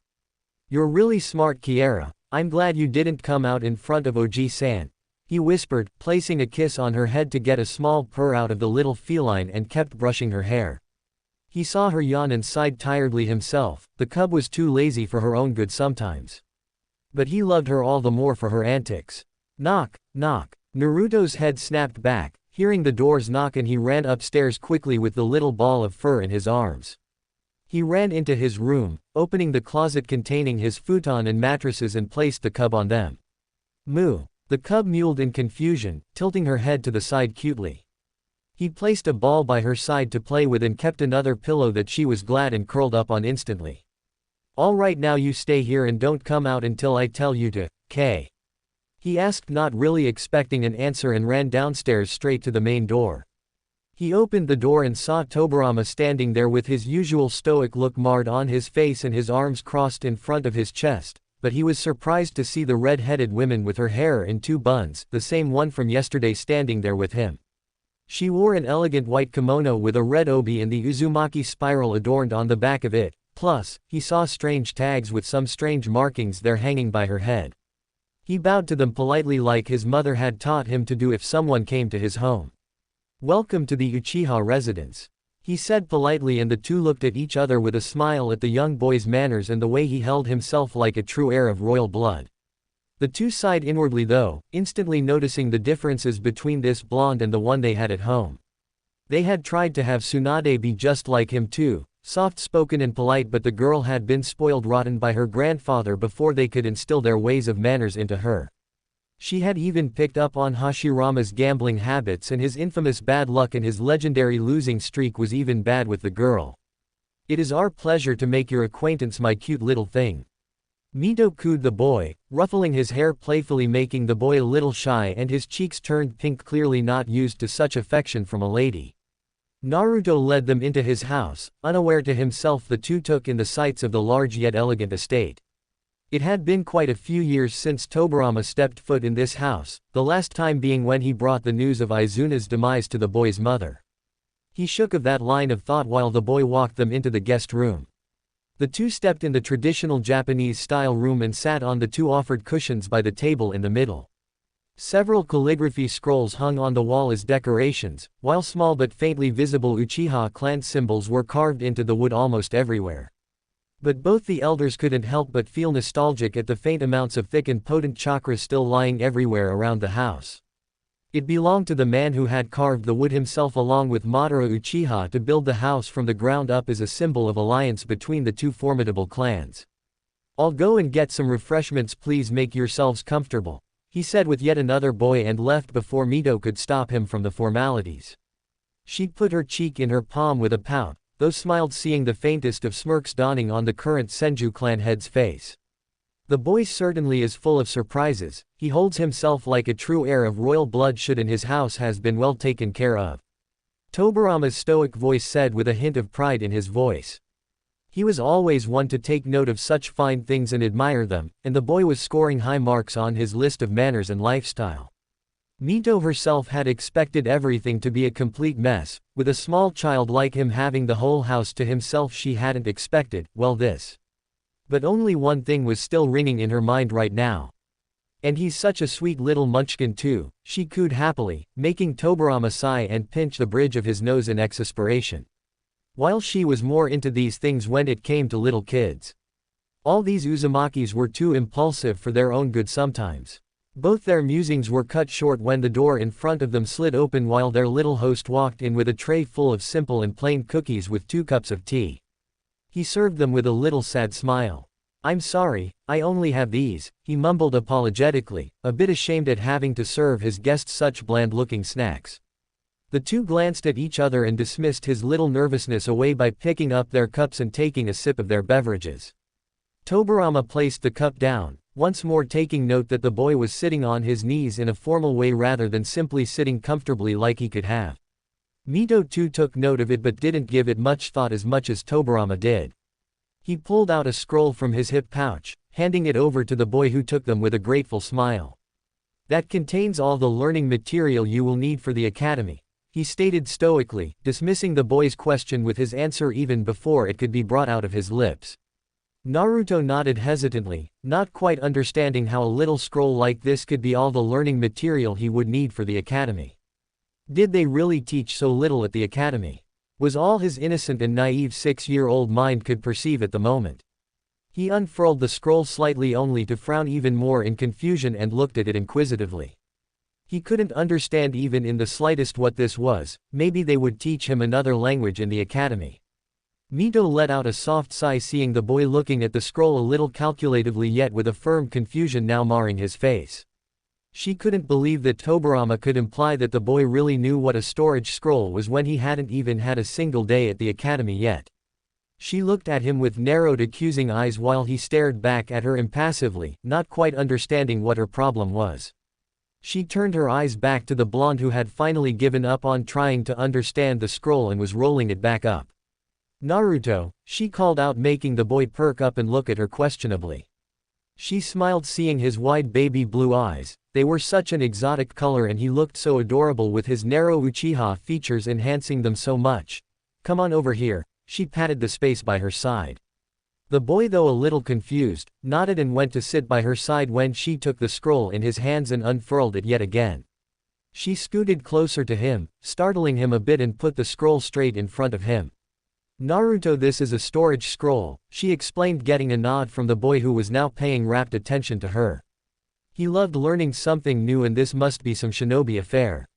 You're really smart, Kiara. I'm glad you didn't come out in front of Oji-san, he whispered, placing a kiss on her head to get a small purr out of the little feline, and kept brushing her hair. He saw her yawn and sighed tiredly himself. The cub was too lazy for her own good sometimes. But he loved her all the more for her antics. Knock, knock. Naruto's head snapped back, hearing the doors knock, and he ran upstairs quickly with the little ball of fur in his arms. He ran into his room, opening the closet containing his futon and mattresses, and placed the cub on them. Moo. The cub mewed in confusion, tilting her head to the side cutely. He placed a ball by her side to play with and kept another pillow that she was glad and curled up on instantly. All right, now you stay here and don't come out until I tell you to, K. He asked, not really expecting an answer, and ran downstairs straight to the main door. He opened the door and saw Tobirama standing there with his usual stoic look marred on his face and his arms crossed in front of his chest, but he was surprised to see the red-headed woman with her hair in two buns, the same one from yesterday, standing there with him. She wore an elegant white kimono with a red obi and the Uzumaki spiral adorned on the back of it, plus, he saw strange tags with some strange markings there hanging by her head. He bowed to them politely like his mother had taught him to do if someone came to his home. Welcome to the Uchiha residence, he said politely, and the two looked at each other with a smile at the young boy's manners and the way he held himself like a true heir of royal blood. The two sighed inwardly though, instantly noticing the differences between this blonde and the one they had at home. They had tried to have Tsunade be just like him too, soft-spoken and polite, but the girl had been spoiled rotten by her grandfather before they could instill their ways of manners into her. She had even picked up on Hashirama's gambling habits and his infamous bad luck, and his legendary losing streak was even bad with the girl. It is our pleasure to make your acquaintance, my cute little thing. Mito cooed the boy, ruffling his hair playfully, making the boy a little shy and his cheeks turned pink, clearly not used to such affection from a lady. Naruto led them into his house, unaware to himself the two took in the sights of the large yet elegant estate. It had been quite a few years since Tobirama stepped foot in this house, the last time being when he brought the news of Izuna's demise to the boy's mother. He shook of that line of thought while the boy walked them into the guest room. The two stepped in the traditional Japanese-style room and sat on the two offered cushions by the table in the middle. Several calligraphy scrolls hung on the wall as decorations, while small but faintly visible Uchiha clan symbols were carved into the wood almost everywhere. But both the elders couldn't help but feel nostalgic at the faint amounts of thick and potent chakras still lying everywhere around the house. It belonged to the man who had carved the wood himself along with Madara Uchiha to build the house from the ground up as a symbol of alliance between the two formidable clans. "I'll go and get some refreshments, please make yourselves comfortable," he said with yet another boy and left before Mito could stop him from the formalities. She put her cheek in her palm with a pout, though smiled seeing the faintest of smirks dawning on the current Senju clan head's face. The boy certainly is full of surprises, he holds himself like a true heir of royal blood should, and his house has been well taken care of. Tobirama's stoic voice said with a hint of pride in his voice. He was always one to take note of such fine things and admire them, and the boy was scoring high marks on his list of manners and lifestyle. Mito herself had expected everything to be a complete mess, with a small child like him having the whole house to himself. She hadn't expected, well, this. But only one thing was still ringing in her mind right now. "And he's such a sweet little munchkin too," she cooed happily, making Tobirama sigh and pinch the bridge of his nose in exasperation. While she was more into these things when it came to little kids. All these Uzumakis were too impulsive for their own good sometimes. Both their musings were cut short when the door in front of them slid open while their little host walked in with a tray full of simple and plain cookies with 2 cups of tea. He served them with a little sad smile. "I'm sorry, I only have these," he mumbled apologetically, a bit ashamed at having to serve his guests such bland-looking snacks. The two glanced at each other and dismissed his little nervousness away by picking up their cups and taking a sip of their beverages. Tobirama placed the cup down, once more taking note that the boy was sitting on his knees in a formal way rather than simply sitting comfortably like he could have. Mito too took note of it but didn't give it much thought as much as Tobirama did. He pulled out a scroll from his hip pouch, handing it over to the boy who took them with a grateful smile. "That contains all the learning material you will need for the academy," he stated stoically, dismissing the boy's question with his answer even before it could be brought out of his lips. Naruto nodded hesitantly, not quite understanding how a little scroll like this could be all the learning material he would need for the academy. Did they really teach so little at the academy? Was all his innocent and naive 6-year-old mind could perceive at the moment. He unfurled the scroll slightly only to frown even more in confusion and looked at it inquisitively. He couldn't understand even in the slightest what this was. Maybe they would teach him another language in the academy. Mito let out a soft sigh seeing the boy looking at the scroll a little calculatively yet with a firm confusion now marring his face. She couldn't believe that Tobirama could imply that the boy really knew what a storage scroll was when he hadn't even had a single day at the academy yet. She looked at him with narrowed accusing eyes while he stared back at her impassively, not quite understanding what her problem was. She turned her eyes back to the blonde who had finally given up on trying to understand the scroll and was rolling it back up. "Naruto," she called out, making the boy perk up and look at her questionably. She smiled seeing his wide baby blue eyes. They were such an exotic color and he looked so adorable with his narrow Uchiha features enhancing them so much. "Come on over here," she patted the space by her side. The boy, though a little confused, nodded and went to sit by her side when she took the scroll in his hands and unfurled it yet again. She scooted closer to him, startling him a bit, and put the scroll straight in front of him. "Naruto, this is a storage scroll," she explained, getting a nod from the boy who was now paying rapt attention to her. He loved learning something new and this must be some shinobi affair.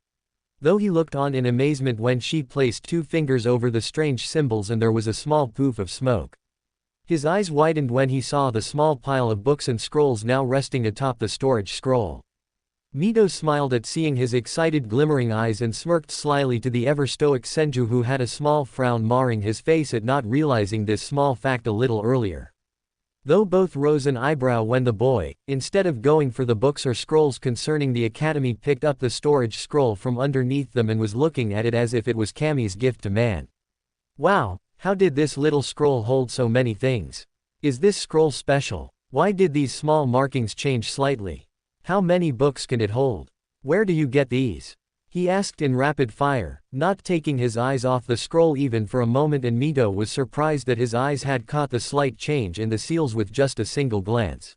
Though he looked on in amazement when she placed 2 fingers over the strange symbols and there was a small poof of smoke. His eyes widened when he saw the small pile of books and scrolls now resting atop the storage scroll. Mito smiled at seeing his excited glimmering eyes and smirked slyly to the ever-stoic Senju, who had a small frown marring his face at not realizing this small fact a little earlier. Though both rose an eyebrow when the boy, instead of going for the books or scrolls concerning the academy, picked up the storage scroll from underneath them and was looking at it as if it was Kami's gift to man. Wow, how did this little scroll hold so many things? Is this scroll special? Why did these small markings change slightly? How many books can it hold? Where do you get these? He asked in rapid fire, not taking his eyes off the scroll even for a moment, and Mito was surprised that his eyes had caught the slight change in the seals with just a single glance.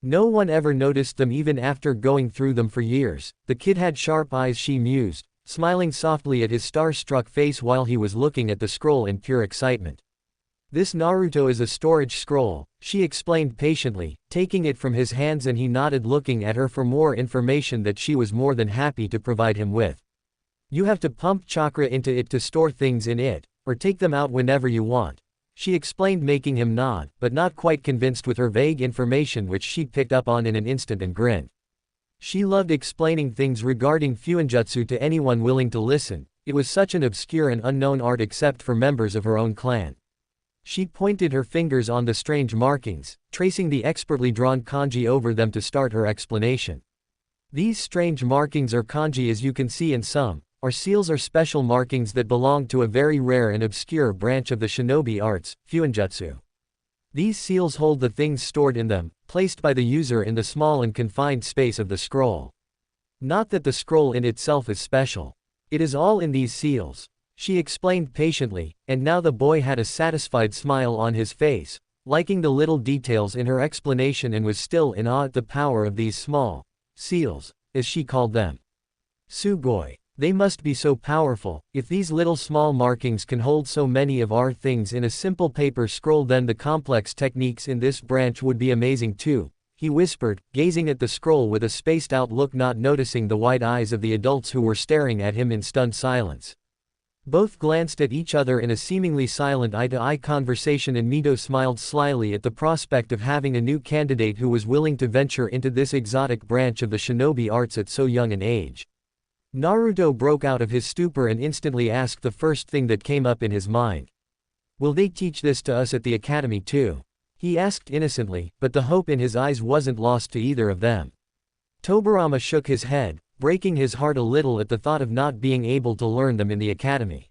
No one ever noticed them even after going through them for years. The kid had sharp eyes, she mused, smiling softly at his star-struck face while he was looking at the scroll in pure excitement. This Naruto is a storage scroll, she explained patiently, taking it from his hands, and he nodded, looking at her for more information that she was more than happy to provide him with. You have to pump chakra into it to store things in it, or take them out whenever you want, she explained, making him nod, but not quite convinced with her vague information which she picked up on in an instant and grinned. She loved explaining things regarding fuinjutsu to anyone willing to listen. It was such an obscure and unknown art except for members of her own clan. She pointed her fingers on the strange markings, tracing the expertly drawn kanji over them to start her explanation. These strange markings are kanji, as you can see, and some are seals or special markings that belong to a very rare and obscure branch of the shinobi arts, fuinjutsu. These seals hold the things stored in them, placed by the user in the small and confined space of the scroll. Not that the scroll in itself is special. It is all in these seals, she explained patiently, and now the boy had a satisfied smile on his face, liking the little details in her explanation, and was still in awe at the power of these small seals, as she called them. Sugoi. They must be so powerful. If these little small markings can hold so many of our things in a simple paper scroll, then the complex techniques in this branch would be amazing too, he whispered, gazing at the scroll with a spaced-out look, not noticing the wide eyes of the adults who were staring at him in stunned silence. Both glanced at each other in a seemingly silent eye-to-eye conversation, and Mito smiled slyly at the prospect of having a new candidate who was willing to venture into this exotic branch of the shinobi arts at so young an age. Naruto broke out of his stupor and instantly asked the first thing that came up in his mind. Will they teach this to us at the academy too? He asked innocently, but the hope in his eyes wasn't lost to either of them. Tobirama shook his head, breaking his heart a little at the thought of not being able to learn them in the academy.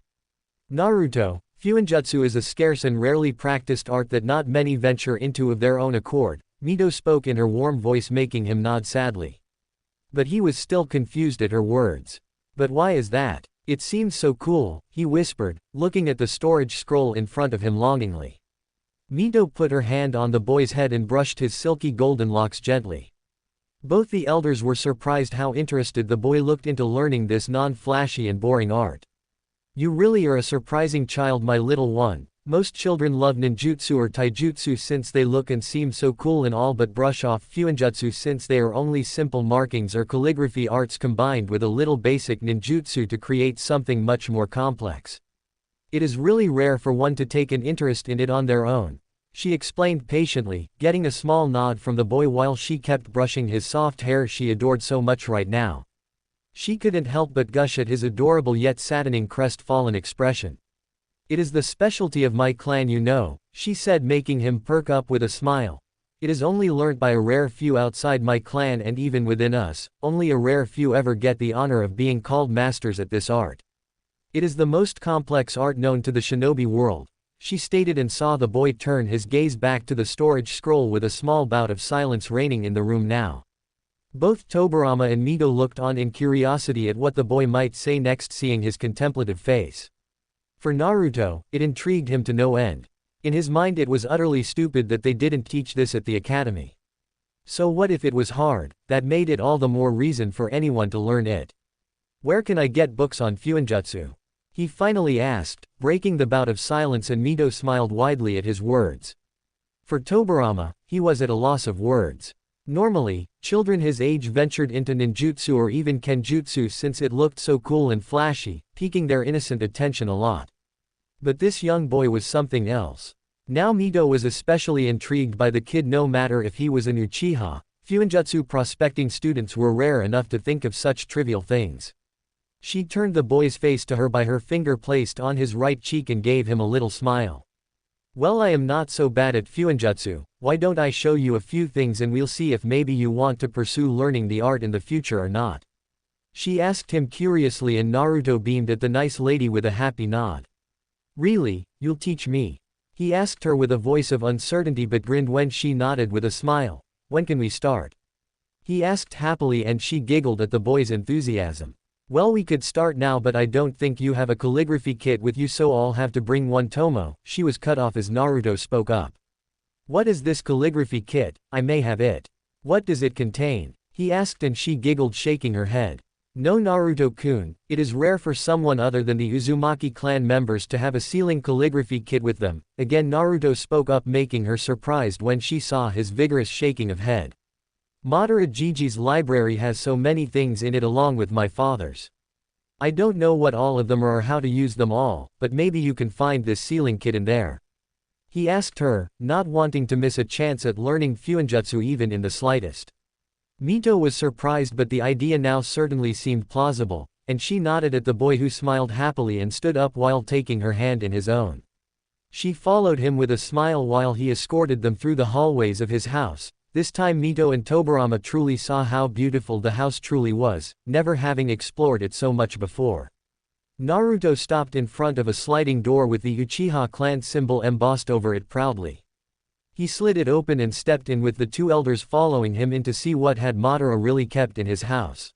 Naruto, fuinjutsu is a scarce and rarely practiced art that not many venture into of their own accord, Mito spoke in her warm voice, making him nod sadly. But he was still confused at her words. But why is that? It seems so cool, he whispered, looking at the storage scroll in front of him longingly. Mito put her hand on the boy's head and brushed his silky golden locks gently. Both the elders were surprised how interested the boy looked into learning this non-flashy and boring art. You really are a surprising child, my little one. Most children love ninjutsu or taijutsu since they look and seem so cool and all, but brush off fuinjutsu since they are only simple markings or calligraphy arts combined with a little basic ninjutsu to create something much more complex. It is really rare for one to take an interest in it on their own, she explained patiently, getting a small nod from the boy while she kept brushing his soft hair she adored so much right now. She couldn't help but gush at his adorable yet saddening crestfallen expression. It is the specialty of my clan, you know, she said, making him perk up with a smile. It is only learnt by a rare few outside my clan, and even within us, only a rare few ever get the honor of being called masters at this art. It is the most complex art known to the shinobi world, she stated, and saw the boy turn his gaze back to the storage scroll with a small bout of silence reigning in the room now. Both Tobirama and Mito looked on in curiosity at what the boy might say next, seeing his contemplative face. For Naruto, it intrigued him to no end. In his mind it was utterly stupid that they didn't teach this at the academy. So what if it was hard? That made it all the more reason for anyone to learn it. Where can I get books on fuinjutsu? He finally asked, breaking the bout of silence, and Mito smiled widely at his words. For Tobirama, he was at a loss of words. Normally, children his age ventured into ninjutsu or even kenjutsu since it looked so cool and flashy, piquing their innocent attention a lot. But this young boy was something else. Now Mito was especially intrigued by the kid. No matter if he was an Uchiha, fuinjutsu prospecting students were rare enough to think of such trivial things. She turned the boy's face to her by her finger placed on his right cheek and gave him a little smile. Well, I am not so bad at fuinjutsu, why don't I show you a few things and we'll see if maybe you want to pursue learning the art in the future or not. She asked him curiously and Naruto beamed at the nice lady with a happy nod. Really, you'll teach me? He asked her with a voice of uncertainty but grinned when she nodded with a smile. When can we start? He asked happily and she giggled at the boy's enthusiasm. Well, we could start now but I don't think you have a calligraphy kit with you so I'll have to bring one. Tomo, she was cut off as Naruto spoke up. What is this calligraphy kit? I may have it. What does it contain? He asked and she giggled shaking her head. No Naruto-kun, it is rare for someone other than the Uzumaki clan members to have a sealing calligraphy kit with them. Again Naruto spoke up making her surprised when she saw his vigorous shaking of head. Madara Gigi's library has so many things in it along with my father's. I don't know what all of them are or how to use them all, but maybe you can find this sealing kit in there. He asked her, not wanting to miss a chance at learning fuinjutsu even in the slightest. Mito was surprised but the idea now certainly seemed plausible, and she nodded at the boy who smiled happily and stood up while taking her hand in his own. She followed him with a smile while he escorted them through the hallways of his house. This time Mito and Tobirama truly saw how beautiful the house truly was, never having explored it so much before. Naruto stopped in front of a sliding door with the Uchiha clan symbol embossed over it proudly. He slid it open and stepped in with the two elders following him in to see what had Madara really kept in his house.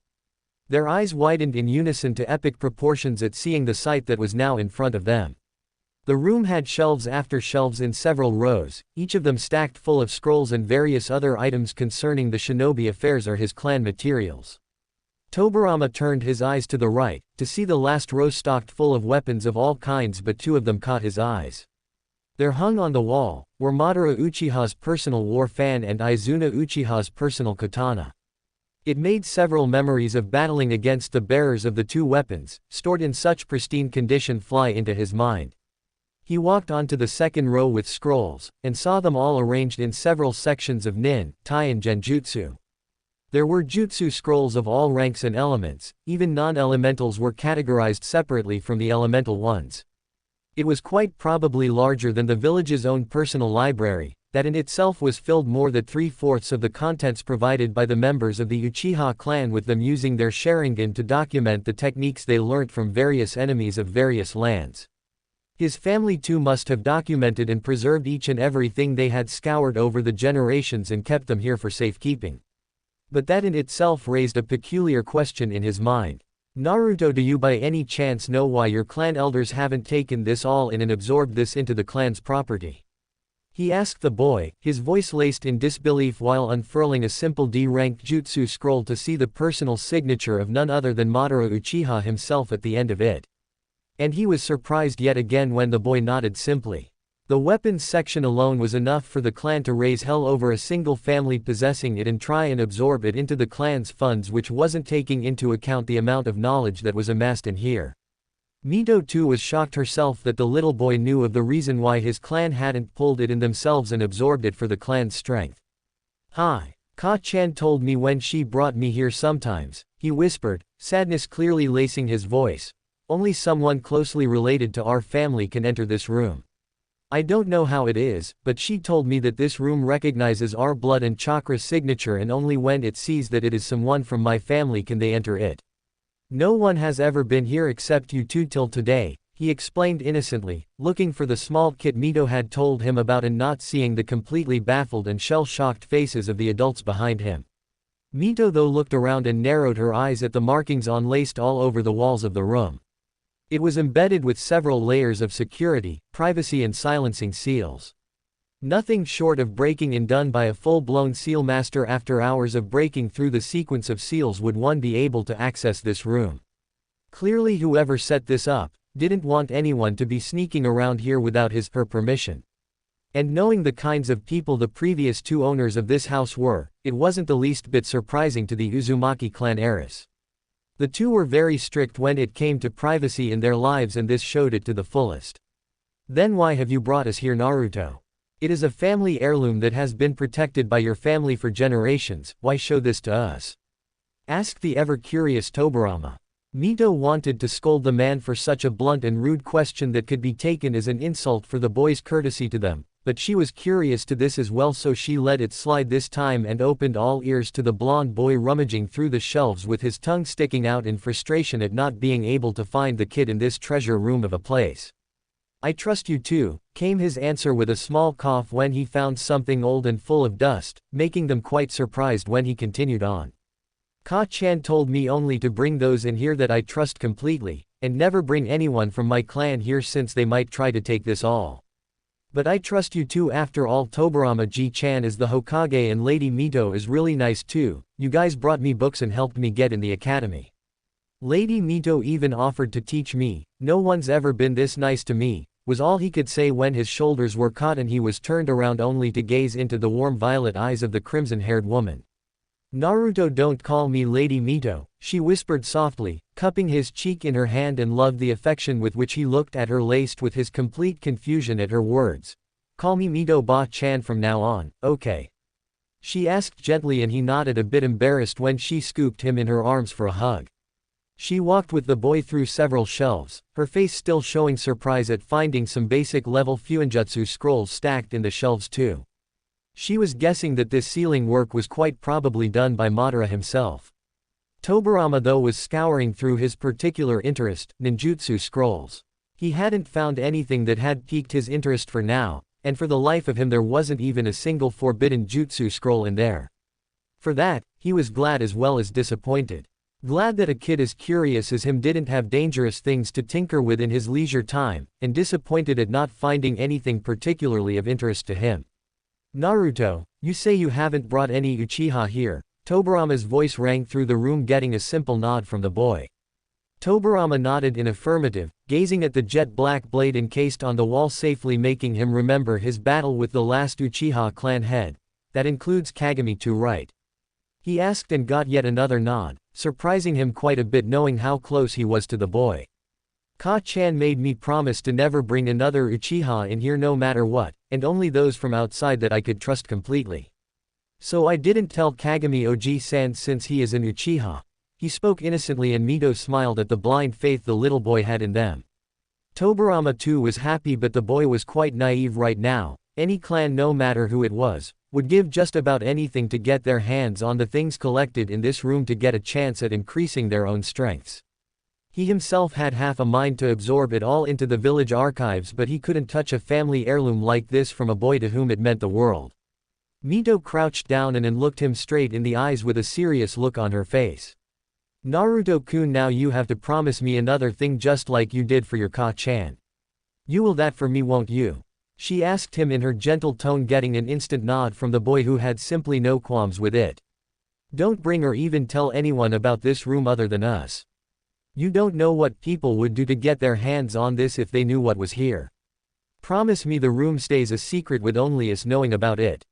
Their eyes widened in unison to epic proportions at seeing the sight that was now in front of them. The room had shelves after shelves in several rows, each of them stacked full of scrolls and various other items concerning the shinobi affairs or his clan materials. Tobirama turned his eyes to the right, to see the last row stocked full of weapons of all kinds but two of them caught his eyes. There hung on the wall, were Madara Uchiha's personal war fan and Izuna Uchiha's personal katana. It made several memories of battling against the bearers of the two weapons, stored in such pristine condition fly into his mind. He walked onto the second row with scrolls, and saw them all arranged in several sections of nin, tai and genjutsu. There were jutsu scrolls of all ranks and elements, even non-elementals were categorized separately from the elemental ones. It was quite probably larger than the village's own personal library, that in itself was filled more than 3/4 of the contents provided by the members of the Uchiha clan with them using their Sharingan to document the techniques they learnt from various enemies of various lands. His family too must have documented and preserved each and everything they had scoured over the generations and kept them here for safekeeping. But that in itself raised a peculiar question in his mind. Naruto, do you by any chance know why your clan elders haven't taken this all in and absorbed this into the clan's property? He asked the boy, his voice laced in disbelief while unfurling a simple D-rank jutsu scroll to see the personal signature of none other than Madara Uchiha himself at the end of it. And he was surprised yet again when the boy nodded simply. The weapons section alone was enough for the clan to raise hell over a single family possessing it and try and absorb it into the clan's funds, which wasn't taking into account the amount of knowledge that was amassed in here. Mito too was shocked herself that the little boy knew of the reason why his clan hadn't pulled it in themselves and absorbed it for the clan's strength. Hi. Ka-chan told me when she brought me here sometimes, he whispered, sadness clearly lacing his voice. Only someone closely related to our family can enter this room. I don't know how it is, but she told me that this room recognizes our blood and chakra signature and only when it sees that it is someone from my family can they enter it. No one has ever been here except you two till today, he explained innocently, looking for the small kit Mito had told him about and not seeing the completely baffled and shell-shocked faces of the adults behind him. Mito though looked around and narrowed her eyes at the markings laced all over the walls of the room. It was embedded with several layers of security, privacy and silencing seals. Nothing short of breaking in done by a full-blown seal master. After hours of breaking through the sequence of seals would one be able to access this room. Clearly whoever set this up didn't want anyone to be sneaking around here without his/her permission. And knowing the kinds of people the previous two owners of this house were, it wasn't the least bit surprising to the Uzumaki clan heiress. The two were very strict when it came to privacy in their lives and this showed it to the fullest. Then why have you brought us here, Naruto? It is a family heirloom that has been protected by your family for generations, why show this to us? Asked the ever-curious Tobirama. Mito wanted to scold the man for such a blunt and rude question that could be taken as an insult for the boy's courtesy to them, but she was curious to this as well, so she let it slide this time and opened all ears to the blonde boy rummaging through the shelves with his tongue sticking out in frustration at not being able to find the kid in this treasure room of a place. "I trust you too," came his answer with a small cough when he found something old and full of dust, making them quite surprised when he continued on. "Ka-chan told me only to bring those in here that I trust completely, and never bring anyone from my clan here since they might try to take this all. But I trust you too. After all, Toburama-ji-chan is the Hokage and Lady Mito is really nice too. You guys brought me books and helped me get in the academy. Lady Mito even offered to teach me. No one's ever been this nice to me," was all he could say when his shoulders were caught and he was turned around only to gaze into the warm violet eyes of the crimson-haired woman. "Naruto, don't call me Lady Mito," she whispered softly, cupping his cheek in her hand, and loved the affection with which he looked at her, laced with his complete confusion at her words. "Call me Mito-ba-chan from now on, okay?" she asked gently, and he nodded, a bit embarrassed when she scooped him in her arms for a hug. She walked with the boy through several shelves, her face still showing surprise at finding some basic level Fuinjutsu scrolls stacked in the shelves too. She was guessing that this sealing work was quite probably done by Madara himself. Toburama though was scouring through his particular interest, ninjutsu scrolls. He hadn't found anything that had piqued his interest for now, and for the life of him there wasn't even a single forbidden jutsu scroll in there. For that, he was glad as well as disappointed. Glad that a kid as curious as him didn't have dangerous things to tinker with in his leisure time, and disappointed at not finding anything particularly of interest to him. "Naruto, you say you haven't brought any Uchiha here?" Toburama's voice rang through the room, getting a simple nod from the boy. Toburama nodded in affirmative, gazing at the jet black blade encased on the wall, safely making him remember his battle with the last Uchiha clan head. "That includes Kagami too, right?" he asked, and got yet another nod, surprising him quite a bit knowing how close he was to the boy. "Ka-chan made me promise to never bring another Uchiha in here no matter what, and only those from outside that I could trust completely. So I didn't tell Kagami Oji-san since he is an Uchiha." He spoke innocently, and Mito smiled at the blind faith the little boy had in them. Toburama too was happy, but the boy was quite naive right now. Any clan, no matter who it was, would give just about anything to get their hands on the things collected in this room to get a chance at increasing their own strengths. He himself had half a mind to absorb it all into the village archives, but he couldn't touch a family heirloom like this from a boy to whom it meant the world. Mito crouched down and looked him straight in the eyes with a serious look on her face. "Naruto-kun, now you have to promise me another thing just like you did for your Ka-chan. You will that for me, won't you?" she asked him in her gentle tone, getting an instant nod from the boy who had simply no qualms with it. "Don't bring or even tell anyone about this room other than us. You don't know what people would do to get their hands on this if they knew what was here. Promise me the room stays a secret with only us knowing about it,"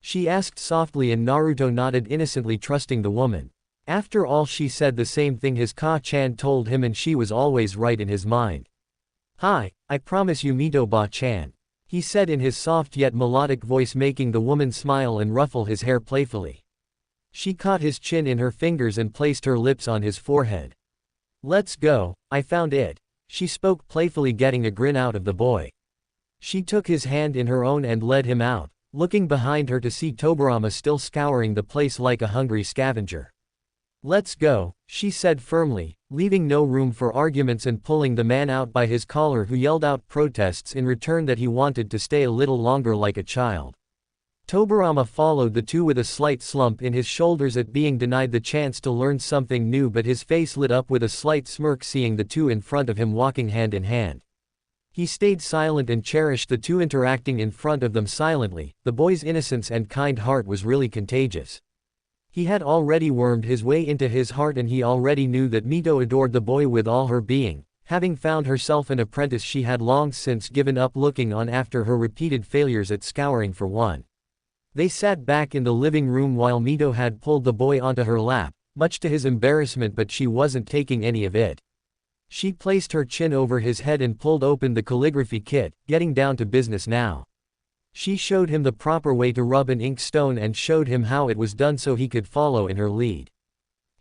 she asked softly, and Naruto nodded innocently, trusting the woman. After all, she said the same thing his Ka-chan told him, and she was always right in his mind. "Hi, I promise you, Mito-ba-chan," he said in his soft yet melodic voice, making the woman smile and ruffle his hair playfully. She caught his chin in her fingers and placed her lips on his forehead. "Let's go, I found it," she spoke playfully, getting a grin out of the boy. She took his hand in her own and led him out, looking behind her to see Toburama still scouring the place like a hungry scavenger. "Let's go," she said firmly, leaving no room for arguments and pulling the man out by his collar, who yelled out protests in return that he wanted to stay a little longer like a child. Toburama followed the two with a slight slump in his shoulders at being denied the chance to learn something new, but his face lit up with a slight smirk seeing the two in front of him walking hand in hand. He stayed silent and cherished the two interacting in front of them silently. The boy's innocence and kind heart was really contagious. He had already wormed his way into his heart, and he already knew that Mito adored the boy with all her being. Having found herself an apprentice, she had long since given up looking on after her repeated failures at scouring for one. They sat back in the living room while Mito had pulled the boy onto her lap, much to his embarrassment, but she wasn't taking any of it. She placed her chin over his head and pulled open the calligraphy kit, getting down to business now. She showed him the proper way to rub an ink stone and showed him how it was done so he could follow in her lead.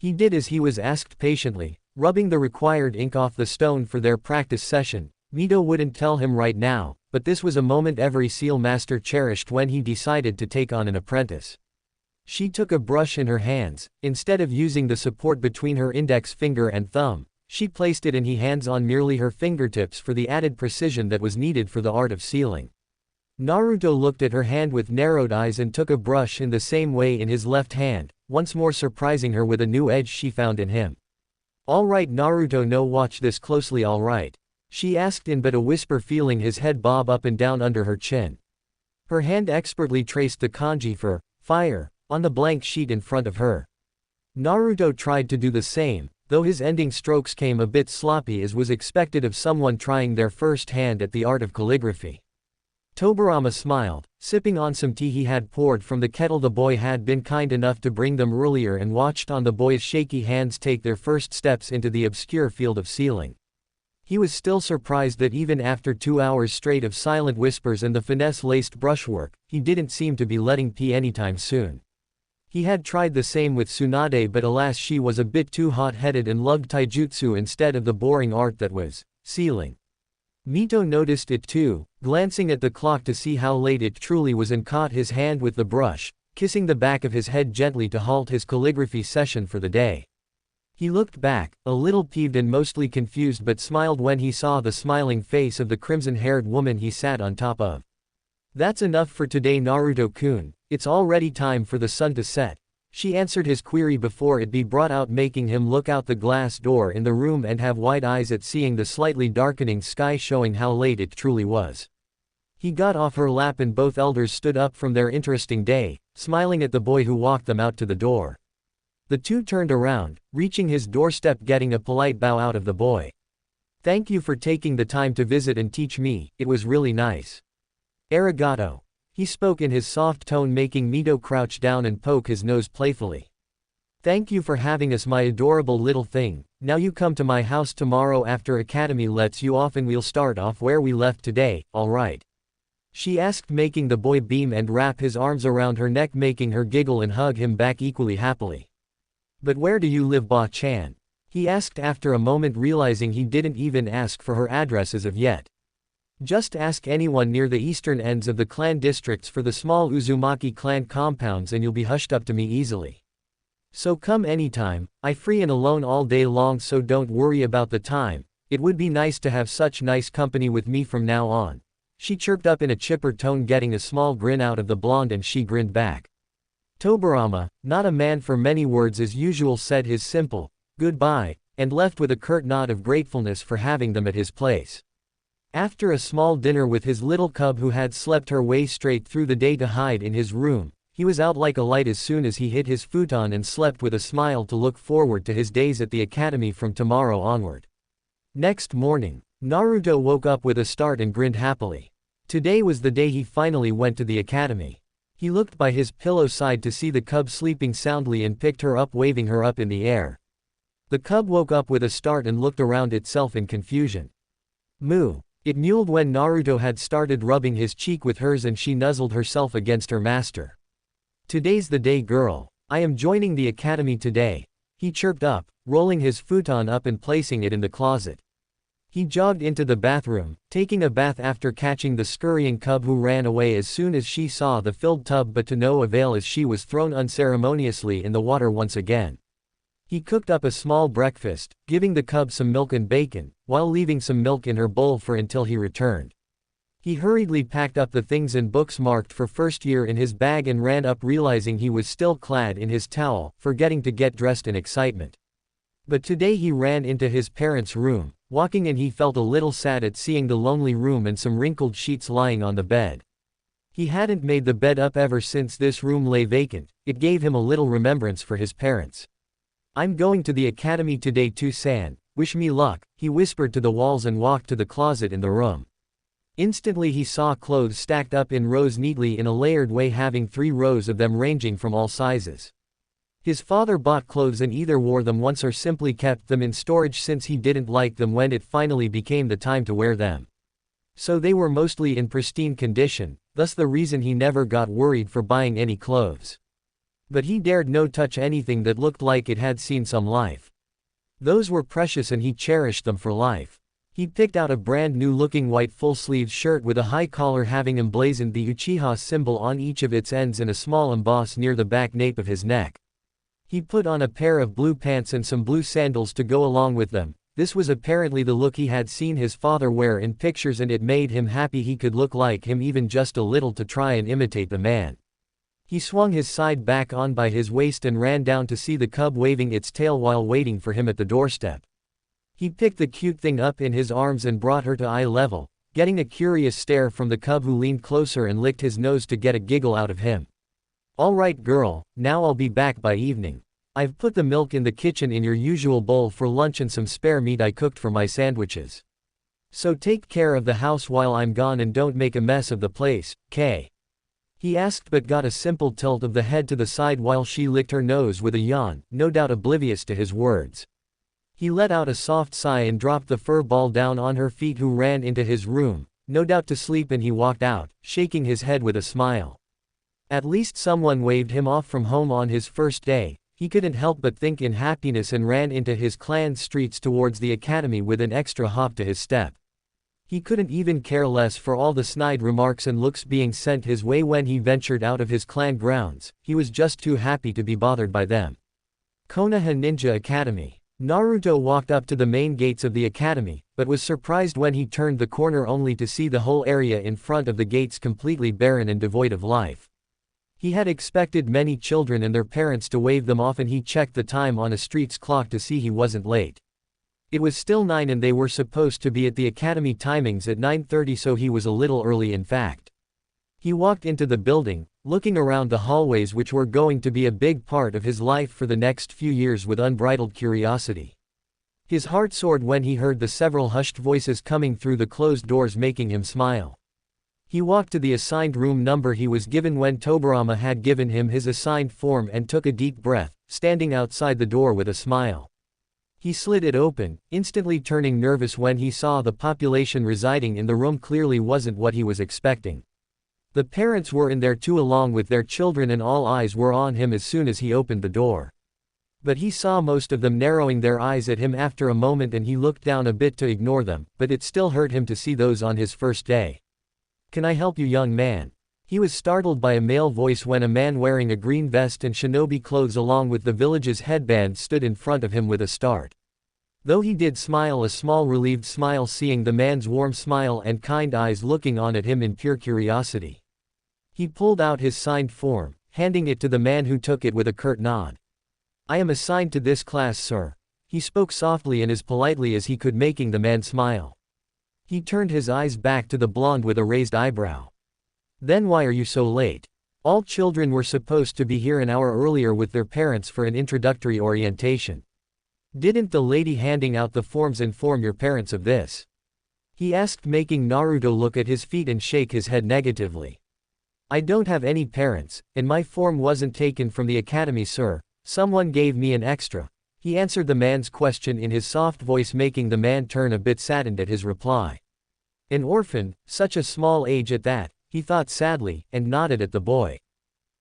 He did as he was asked patiently, rubbing the required ink off the stone for their practice session. Mito wouldn't tell him right now, but this was a moment every seal master cherished when he decided to take on an apprentice. She took a brush in her hands. Instead of using the support between her index finger and thumb, she placed it in his hands on merely her fingertips for the added precision that was needed for the art of sealing. Naruto looked at her hand with narrowed eyes and took a brush in the same way in his left hand, once more surprising her with a new edge she found in him. "Alright Naruto, no, watch this closely, alright?" she asked in but a whisper, feeling his head bob up and down under her chin. Her hand expertly traced the kanji for fire on the blank sheet in front of her. Naruto tried to do the same, though his ending strokes came a bit sloppy, as was expected of someone trying their first hand at the art of calligraphy. Tobirama smiled, sipping on some tea he had poured from the kettle the boy had been kind enough to bring them earlier, and watched on the boy's shaky hands take their first steps into the obscure field of sealing. He was still surprised that even after 2 hours straight of silent whispers and the finesse-laced brushwork, he didn't seem to be letting pee anytime soon. He had tried the same with Tsunade, but alas, she was a bit too hot-headed and loved taijutsu instead of the boring art that was sealing. Mito noticed it too, glancing at the clock to see how late it truly was, and caught his hand with the brush, kissing the back of his head gently to halt his calligraphy session for the day. He looked back, a little peeved and mostly confused, but smiled when he saw the smiling face of the crimson-haired woman he sat on top of. "That's enough for today, Naruto-kun. It's already time for the sun to set," she answered his query before it be brought out, making him look out the glass door in the room and have wide eyes at seeing the slightly darkening sky, showing how late it truly was. He got off her lap and both elders stood up from their interesting day, smiling at the boy who walked them out to the door. The two turned around, reaching his doorstep, getting a polite bow out of the boy. "Thank you for taking the time to visit and teach me, it was really nice." "Arigato." He spoke in his soft tone, making Mito crouch down and poke his nose playfully. "Thank you for having us, my adorable little thing. Now you come to my house tomorrow after academy lets you off and we'll start off where we left today, alright?" she asked, making the boy beam and wrap his arms around her neck, making her giggle and hug him back equally happily. "But where do you live, Ba-chan?" he asked after a moment, realizing he didn't even ask for her address as of yet. "Just ask anyone near the eastern ends of the clan districts for the small Uzumaki clan compounds and you'll be hushed up to me easily. So come anytime, I free and alone all day long, so don't worry about the time. It would be nice to have such nice company with me from now on," she chirped up in a chipper tone, getting a small grin out of the blonde, and she grinned back. Tobirama, not a man for many words as usual, said his simple goodbye, and left with a curt nod of gratefulness for having them at his place. After a small dinner with his little cub, who had slept her way straight through the day to hide in his room, he was out like a light as soon as he hit his futon and slept with a smile to look forward to his days at the academy from tomorrow onward. Next morning, Naruto woke up with a start and grinned happily. Today was the day he finally went to the academy. He looked by his pillow side to see the cub sleeping soundly and picked her up, waving her up in the air. The cub woke up with a start and looked around itself in confusion. "Moo," it mewled when Naruto had started rubbing his cheek with hers and she nuzzled herself against her master. "Today's the day, girl. I am joining the academy today," he chirped up, rolling his futon up and placing it in the closet. He jogged into the bathroom, taking a bath after catching the scurrying cub, who ran away as soon as she saw the filled tub, but to no avail as she was thrown unceremoniously in the water once again. He cooked up a small breakfast, giving the cub some milk and bacon, while leaving some milk in her bowl for until he returned. He hurriedly packed up the things and books marked for first year in his bag and ran up, realizing he was still clad in his towel, forgetting to get dressed in excitement. But today he ran into his parents' room. Walking in, he felt a little sad at seeing the lonely room and some wrinkled sheets lying on the bed. He hadn't made the bed up ever since this room lay vacant. It gave him a little remembrance for his parents. "I'm going to the academy today too, San. Wish me luck," he whispered to the walls and walked to the closet in the room. Instantly he saw clothes stacked up in rows neatly in a layered way, having 3 rows of them ranging from all sizes. His father bought clothes and either wore them once or simply kept them in storage since he didn't like them when it finally became the time to wear them. So they were mostly in pristine condition, thus the reason he never got worried for buying any clothes. But he dared no touch anything that looked like it had seen some life. Those were precious and he cherished them for life. He picked out a brand new looking white full-sleeved shirt with a high collar having emblazoned the Uchiha symbol on each of its ends and a small emboss near the back nape of his neck. He put on a pair of blue pants and some blue sandals to go along with them. This was apparently the look he had seen his father wear in pictures, and it made him happy he could look like him even just a little to try and imitate the man. He swung his side back on by his waist and ran down to see the cub waving its tail while waiting for him at the doorstep. He picked the cute thing up in his arms and brought her to eye level, getting a curious stare from the cub, who leaned closer and licked his nose to get a giggle out of him. "All right, girl, now I'll be back by evening. I've put the milk in the kitchen in your usual bowl for lunch and some spare meat I cooked for my sandwiches. So take care of the house while I'm gone and don't make a mess of the place, Kay?" He asked, but got a simple tilt of the head to the side while she licked her nose with a yawn, no doubt oblivious to his words. He let out a soft sigh and dropped the fur ball down on her feet, who ran into his room, no doubt to sleep, and he walked out, shaking his head with a smile. At least someone waved him off from home on his first day. He couldn't help but think in happiness and ran into his clan's streets towards the academy with an extra hop to his step. He couldn't even care less for all the snide remarks and looks being sent his way when he ventured out of his clan grounds. He was just too happy to be bothered by them. Konoha Ninja Academy. Naruto walked up to the main gates of the academy, but was surprised when he turned the corner only to see the whole area in front of the gates completely barren and devoid of life. He had expected many children and their parents to wave them off, and he checked the time on a street's clock to see he wasn't late. It was still 9 and they were supposed to be at the academy timings at 9:30, so he was a little early in fact. He walked into the building, looking around the hallways which were going to be a big part of his life for the next few years with unbridled curiosity. His heart soared when he heard the several hushed voices coming through the closed doors, making him smile. He walked to the assigned room number he was given when Tobirama had given him his assigned form and took a deep breath, standing outside the door with a smile. He slid it open, instantly turning nervous when he saw the population residing in the room clearly wasn't what he was expecting. The parents were in there too, along with their children, and all eyes were on him as soon as he opened the door. But he saw most of them narrowing their eyes at him after a moment, and he looked down a bit to ignore them, but it still hurt him to see those on his first day. "Can I help you, young man?" He was startled by a male voice when a man wearing a green vest and shinobi clothes along with the village's headband stood in front of him with a start. Though he did smile a small relieved smile seeing the man's warm smile and kind eyes looking on at him in pure curiosity. He pulled out his signed form, handing it to the man, who took it with a curt nod. "I am assigned to this class, sir." He spoke softly and as politely as he could, making the man smile. He turned his eyes back to the blonde with a raised eyebrow. "Then why are you so late? All children were supposed to be here an hour earlier with their parents for an introductory orientation. Didn't the lady handing out the forms inform your parents of this?" he asked, making Naruto look at his feet and shake his head negatively. "I don't have any parents, and my form wasn't taken from the academy, sir. Someone gave me an extra," he answered the man's question in his soft voice, making the man turn a bit saddened at his reply. An orphan, such a small age at that, he thought sadly, and nodded at the boy.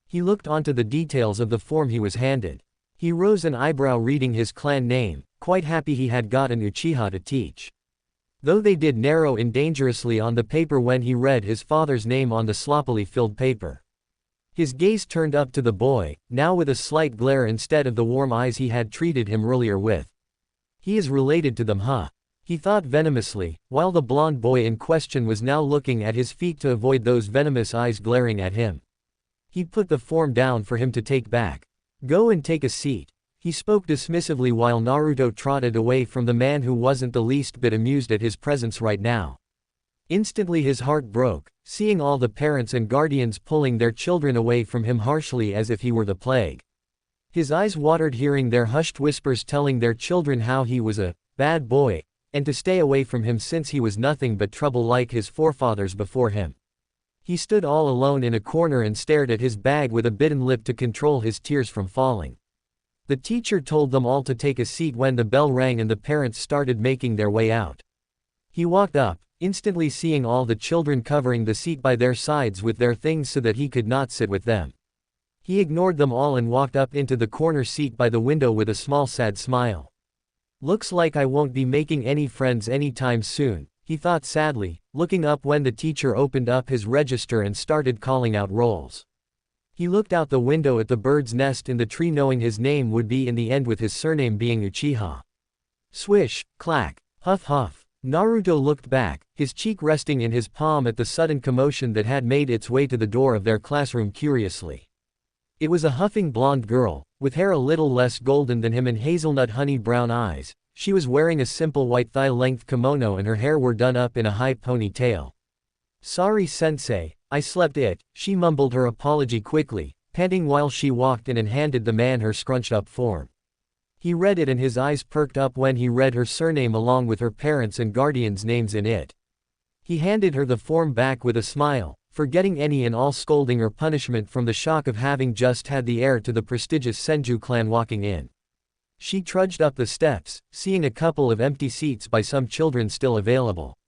He looked onto the details of the form he was handed. He rose an eyebrow reading his clan name, quite happy he had got an Uchiha to teach. Though they did narrow in dangerously on the paper when he read his father's name on the sloppily filled paper. His gaze turned up to the boy, now with a slight glare instead of the warm eyes he had treated him earlier with. "He is related to them, huh?" he thought venomously, while the blond boy in question was now looking at his feet to avoid those venomous eyes glaring at him. He put the form down for him to take back. "Go and take a seat," he spoke dismissively while Naruto trotted away from the man who wasn't the least bit amused at his presence right now. Instantly his heart broke, seeing all the parents and guardians pulling their children away from him harshly as if he were the plague. His eyes watered hearing their hushed whispers telling their children how he was a bad boy, and to stay away from him since he was nothing but trouble like his forefathers before him. He stood all alone in a corner and stared at his bag with a bitten lip to control his tears from falling. The teacher told them all to take a seat when the bell rang and the parents started making their way out. He walked up, instantly seeing all the children covering the seat by their sides with their things so that he could not sit with them. He ignored them all and walked up into the corner seat by the window with a small sad smile. Looks like I won't be making any friends anytime soon, he thought sadly, looking up when the teacher opened up his register and started calling out rolls. He looked out the window at the bird's nest in the tree knowing his name would be in the end with his surname being Uchiha. Swish, clack, huff huff. Naruto looked back, his cheek resting in his palm at the sudden commotion that had made its way to the door of their classroom curiously. It was a huffing blonde girl, with hair a little less golden than him and hazelnut honey brown eyes. She was wearing a simple white thigh-length kimono and her hair were done up in a high ponytail. Sorry sensei, I slept it, she mumbled her apology quickly, panting while she walked in and handed the man her scrunched-up form. He read it and his eyes perked up when he read her surname along with her parents' and guardians' names in it. He handed her the form back with a smile, forgetting any and all scolding or punishment from the shock of having just had the heir to the prestigious Senju clan walking in. She trudged up the steps, seeing a couple of empty seats by some children still available.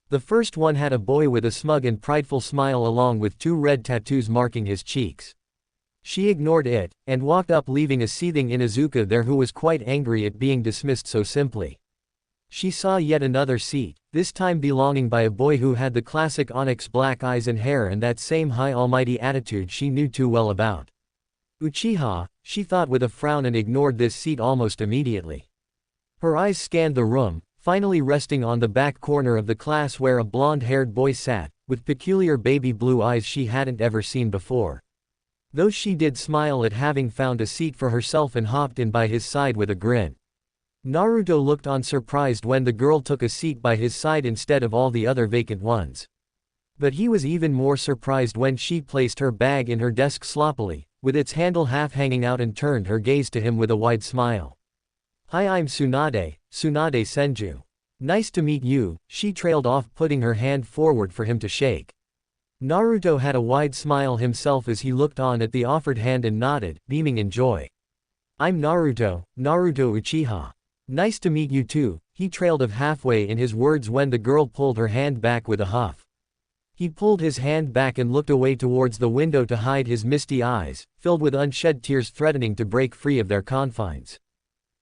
The first one had a boy with a smug and prideful smile along with 2 red tattoos marking his cheeks. She ignored it, and walked up leaving a seething Inuzuka there who was quite angry at being dismissed so simply. She saw yet another seat, this time belonging by a boy who had the classic onyx black eyes and hair and that same high almighty attitude she knew too well about. Uchiha, she thought with a frown and ignored this seat almost immediately. Her eyes scanned the room, finally resting on the back corner of the class where a blonde-haired boy sat, with peculiar baby blue eyes she hadn't ever seen before. Though she did smile at having found a seat for herself and hopped in by his side with a grin. Naruto looked on surprised when the girl took a seat by his side instead of all the other vacant ones. But he was even more surprised when she placed her bag in her desk sloppily, with its handle half hanging out and turned her gaze to him with a wide smile. Hi, I'm Tsunade, Tsunade Senju. Nice to meet you, she trailed off putting her hand forward for him to shake. Naruto had a wide smile himself as he looked on at the offered hand and nodded, beaming in joy. I'm Naruto, Naruto Uchiha. Nice to meet you too, he trailed off halfway in his words when the girl pulled her hand back with a huff. He pulled his hand back and looked away towards the window to hide his misty eyes, filled with unshed tears threatening to break free of their confines.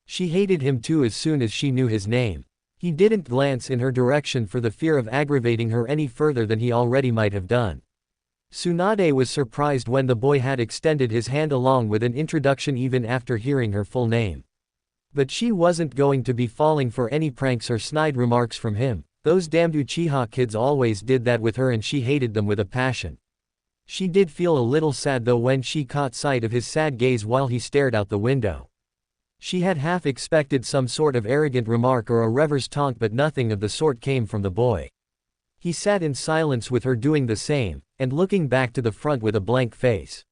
She hated him too as soon as she knew his name. He didn't glance in her direction for the fear of aggravating her any further than he already might have done. Tsunade was surprised when the boy had extended his hand along with an introduction even after hearing her full name. But she wasn't going to be falling for any pranks or snide remarks from him. Those damned Uchiha kids always did that with her and she hated them with a passion. She did feel a little sad though when she caught sight of his sad gaze while he stared out the window. She had half expected some sort of arrogant remark or a reverse taunt but nothing of the sort came from the boy. He sat in silence with her doing the same, and looking back to the front with a blank face.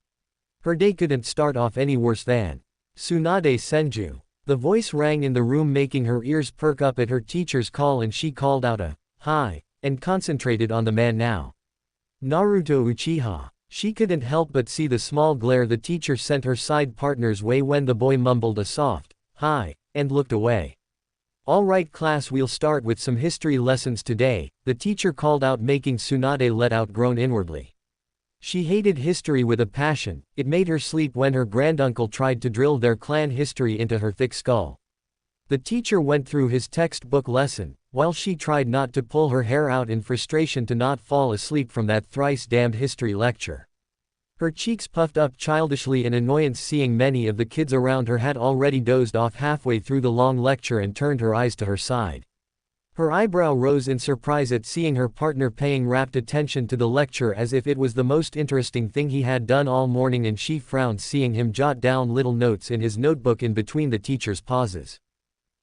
Her day couldn't start off any worse than Tsunade Senju. The voice rang in the room making her ears perk up at her teacher's call and she called out a hi, and concentrated on the man now. Naruto Uchiha. She couldn't help but see the small glare the teacher sent her side partner's way when the boy mumbled a soft hi, and looked away. Alright class, we'll start with some history lessons today, the teacher called out making Tsunade let out groan inwardly. She hated history with a passion, it made her sleep when her granduncle tried to drill their clan history into her thick skull. The teacher went through his textbook lesson, while she tried not to pull her hair out in frustration to not fall asleep from that thrice-damned history lecture. Her cheeks puffed up childishly in annoyance seeing many of the kids around her had already dozed off halfway through the long lecture and turned her eyes to her side. Her eyebrow rose in surprise at seeing her partner paying rapt attention to the lecture as if it was the most interesting thing he had done all morning, and she frowned seeing him jot down little notes in his notebook in between the teacher's pauses.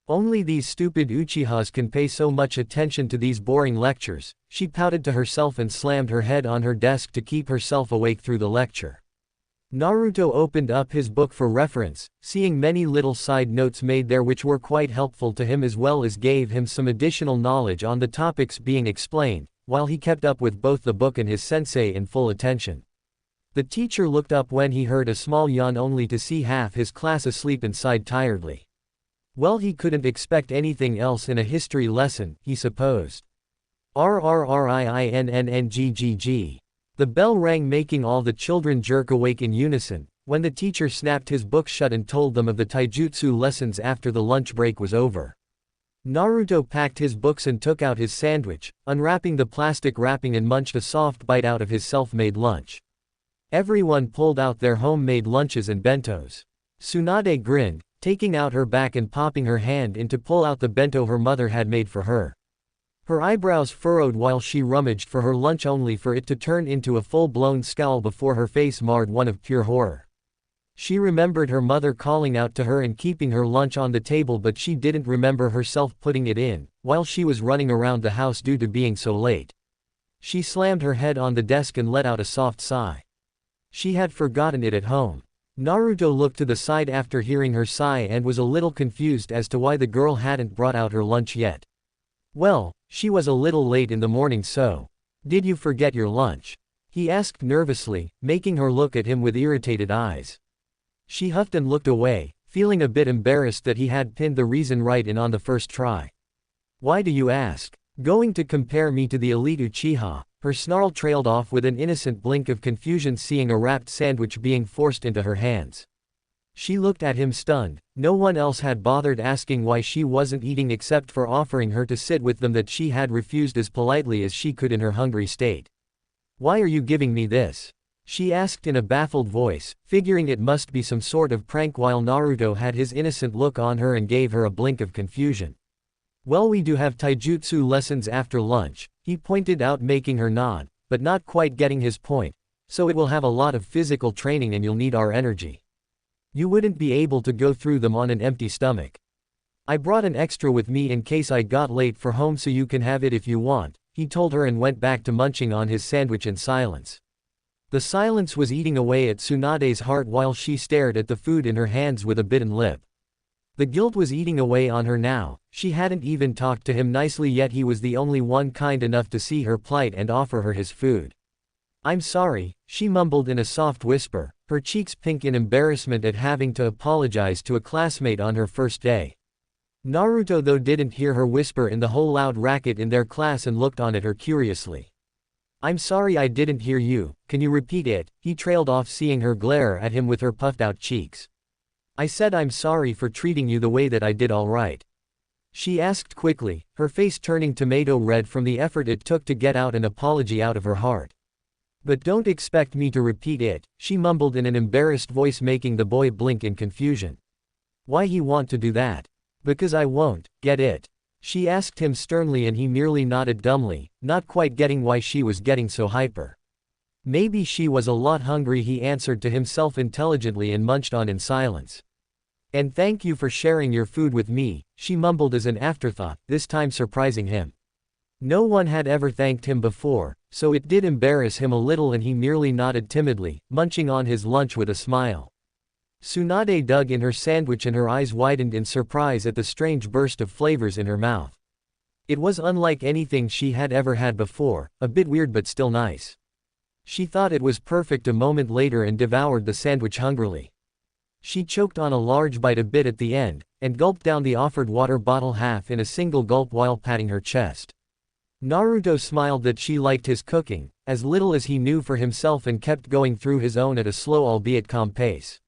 Only these stupid Uchihas can pay so much attention to these boring lectures, she pouted to herself and slammed her head on her desk to keep herself awake through the lecture. Naruto opened up his book for reference, seeing many little side notes made there which were quite helpful to him as well as gave him some additional knowledge on the topics being explained, while he kept up with both the book and his sensei in full attention. The teacher looked up when he heard a small yawn only to see half his class asleep and sighed tiredly. Well, he couldn't expect anything else in a history lesson, he supposed. RRRIINNNGGG. The bell rang making all the children jerk awake in unison, when the teacher snapped his book shut and told them of the taijutsu lessons after the lunch break was over. Naruto packed his books and took out his sandwich, unwrapping the plastic wrapping and munched a soft bite out of his self-made lunch. Everyone pulled out their homemade lunches and bentos. Tsunade grinned, taking out her back and popping her hand in to pull out the bento her mother had made for her. Her eyebrows furrowed while she rummaged for her lunch only for it to turn into a full-blown scowl before her face marred one of pure horror. She remembered her mother calling out to her and keeping her lunch on the table, but she didn't remember herself putting it in, while she was running around the house due to being so late. She slammed her head on the desk and let out a soft sigh. She had forgotten it at home. Naruto looked to the side after hearing her sigh and was a little confused as to why the girl hadn't brought out her lunch yet. Well, she was a little late in the morning, so. Did you forget your lunch? He asked nervously, making her look at him with irritated eyes. She huffed and looked away, feeling a bit embarrassed that he had pinned the reason right in on the first try. Why do you ask? Going to compare me to the elite Uchiha? Her snarl trailed off with an innocent blink of confusion seeing a wrapped sandwich being forced into her hands. She looked at him stunned. No one else had bothered asking why she wasn't eating except for offering her to sit with them that she had refused as politely as she could in her hungry state. Why are you giving me this? She asked in a baffled voice, figuring it must be some sort of prank while Naruto had his innocent look on her and gave her a blink of confusion. Well, we do have taijutsu lessons after lunch, he pointed out, making her nod, but not quite getting his point, so it will have a lot of physical training and you'll need our energy. You wouldn't be able to go through them on an empty stomach. I brought an extra with me in case I got late for home, so you can have it if you want, he told her and went back to munching on his sandwich in silence. The silence was eating away at Tsunade's heart while she stared at the food in her hands with a bitten lip. The guilt was eating away on her now. She hadn't even talked to him nicely yet he was the only one kind enough to see her plight and offer her his food. I'm sorry, she mumbled in a soft whisper, her cheeks pink in embarrassment at having to apologize to a classmate on her first day. Naruto though didn't hear her whisper in the whole loud racket in their class and looked on at her curiously. I'm sorry, I didn't hear you, can you repeat it? He trailed off seeing her glare at him with her puffed out cheeks. I said I'm sorry for treating you the way that I did, all right? She asked quickly, her face turning tomato red from the effort it took to get out an apology out of her heart. But don't expect me to repeat it, she mumbled in an embarrassed voice, making the boy blink in confusion. Why he want to do that? Because I won't, get it? She asked him sternly and he merely nodded dumbly, not quite getting why she was getting so hyper. Maybe she was a lot hungry, he answered to himself intelligently and munched on in silence. And thank you for sharing your food with me, she mumbled as an afterthought, this time surprising him. No one had ever thanked him before, so it did embarrass him a little and he merely nodded timidly, munching on his lunch with a smile. Tsunade dug in her sandwich and her eyes widened in surprise at the strange burst of flavors in her mouth. It was unlike anything she had ever had before, a bit weird but still nice. She thought it was perfect a moment later and devoured the sandwich hungrily. She choked on a large bite a bit at the end, and gulped down the offered water bottle half in a single gulp while patting her chest. Naruto smiled that she liked his cooking, as little as he knew for himself, and kept going through his own at a slow albeit calm pace.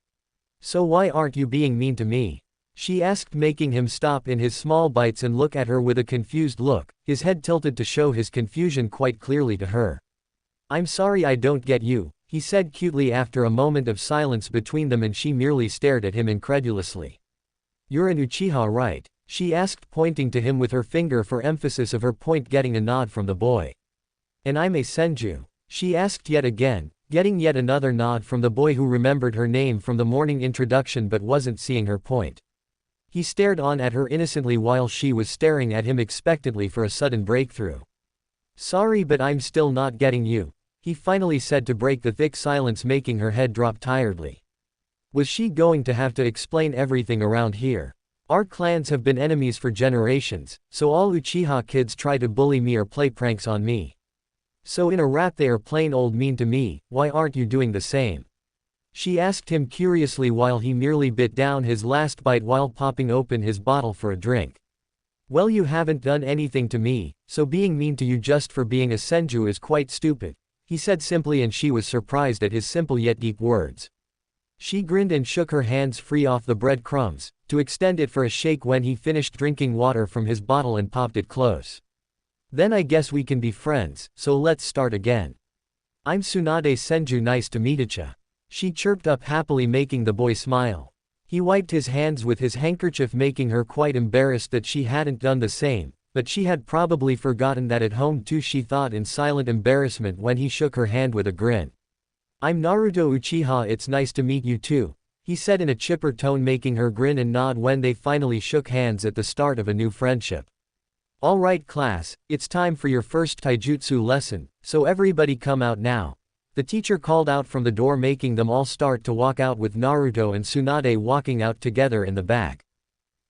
So why aren't you being mean to me? She asked, making him stop in his small bites and look at her with a confused look, his head tilted to show his confusion quite clearly to her. I'm sorry, I don't get you, he said cutely after a moment of silence between them, and she merely stared at him incredulously. You're an Uchiha, right? She asked, pointing to him with her finger for emphasis of her point, getting a nod from the boy. And I'm a senju? She asked yet again, getting yet another nod from the boy, who remembered her name from the morning introduction but wasn't seeing her point. He stared on at her innocently while she was staring at him expectantly for a sudden breakthrough. Sorry, but I'm still not getting you, he finally said to break the thick silence, making her head drop tiredly. Was she going to have to explain everything around here? Our clans have been enemies for generations, so all Uchiha kids try to bully me or play pranks on me. So in a wrap they are plain old mean to me. Why aren't you doing the same? She asked him curiously while he merely bit down his last bite while popping open his bottle for a drink. Well, you haven't done anything to me, so being mean to you just for being a senju is quite stupid, he said simply, and she was surprised at his simple yet deep words. She grinned and shook her hands free off the breadcrumbs, to extend it for a shake when he finished drinking water from his bottle and popped it close. Then I guess we can be friends, so let's start again. I'm Tsunade Senju, nice to meetacha. She chirped up happily, making the boy smile. He wiped his hands with his handkerchief, making her quite embarrassed that she hadn't done the same, but she had probably forgotten that at home too, she thought in silent embarrassment when he shook her hand with a grin. I'm Naruto Uchiha, it's nice to meet you too, he said in a chipper tone, making her grin and nod when they finally shook hands at the start of a new friendship. Alright class, it's time for your first taijutsu lesson, so everybody come out now. The teacher called out from the door, making them all start to walk out with Naruto and Tsunade walking out together in the back.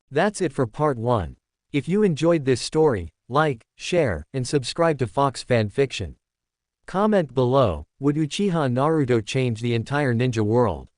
That's it for part 1. If you enjoyed this story, like, share, and subscribe to Fox Fanfiction. Comment below, would Uchiha Naruto change the entire ninja world?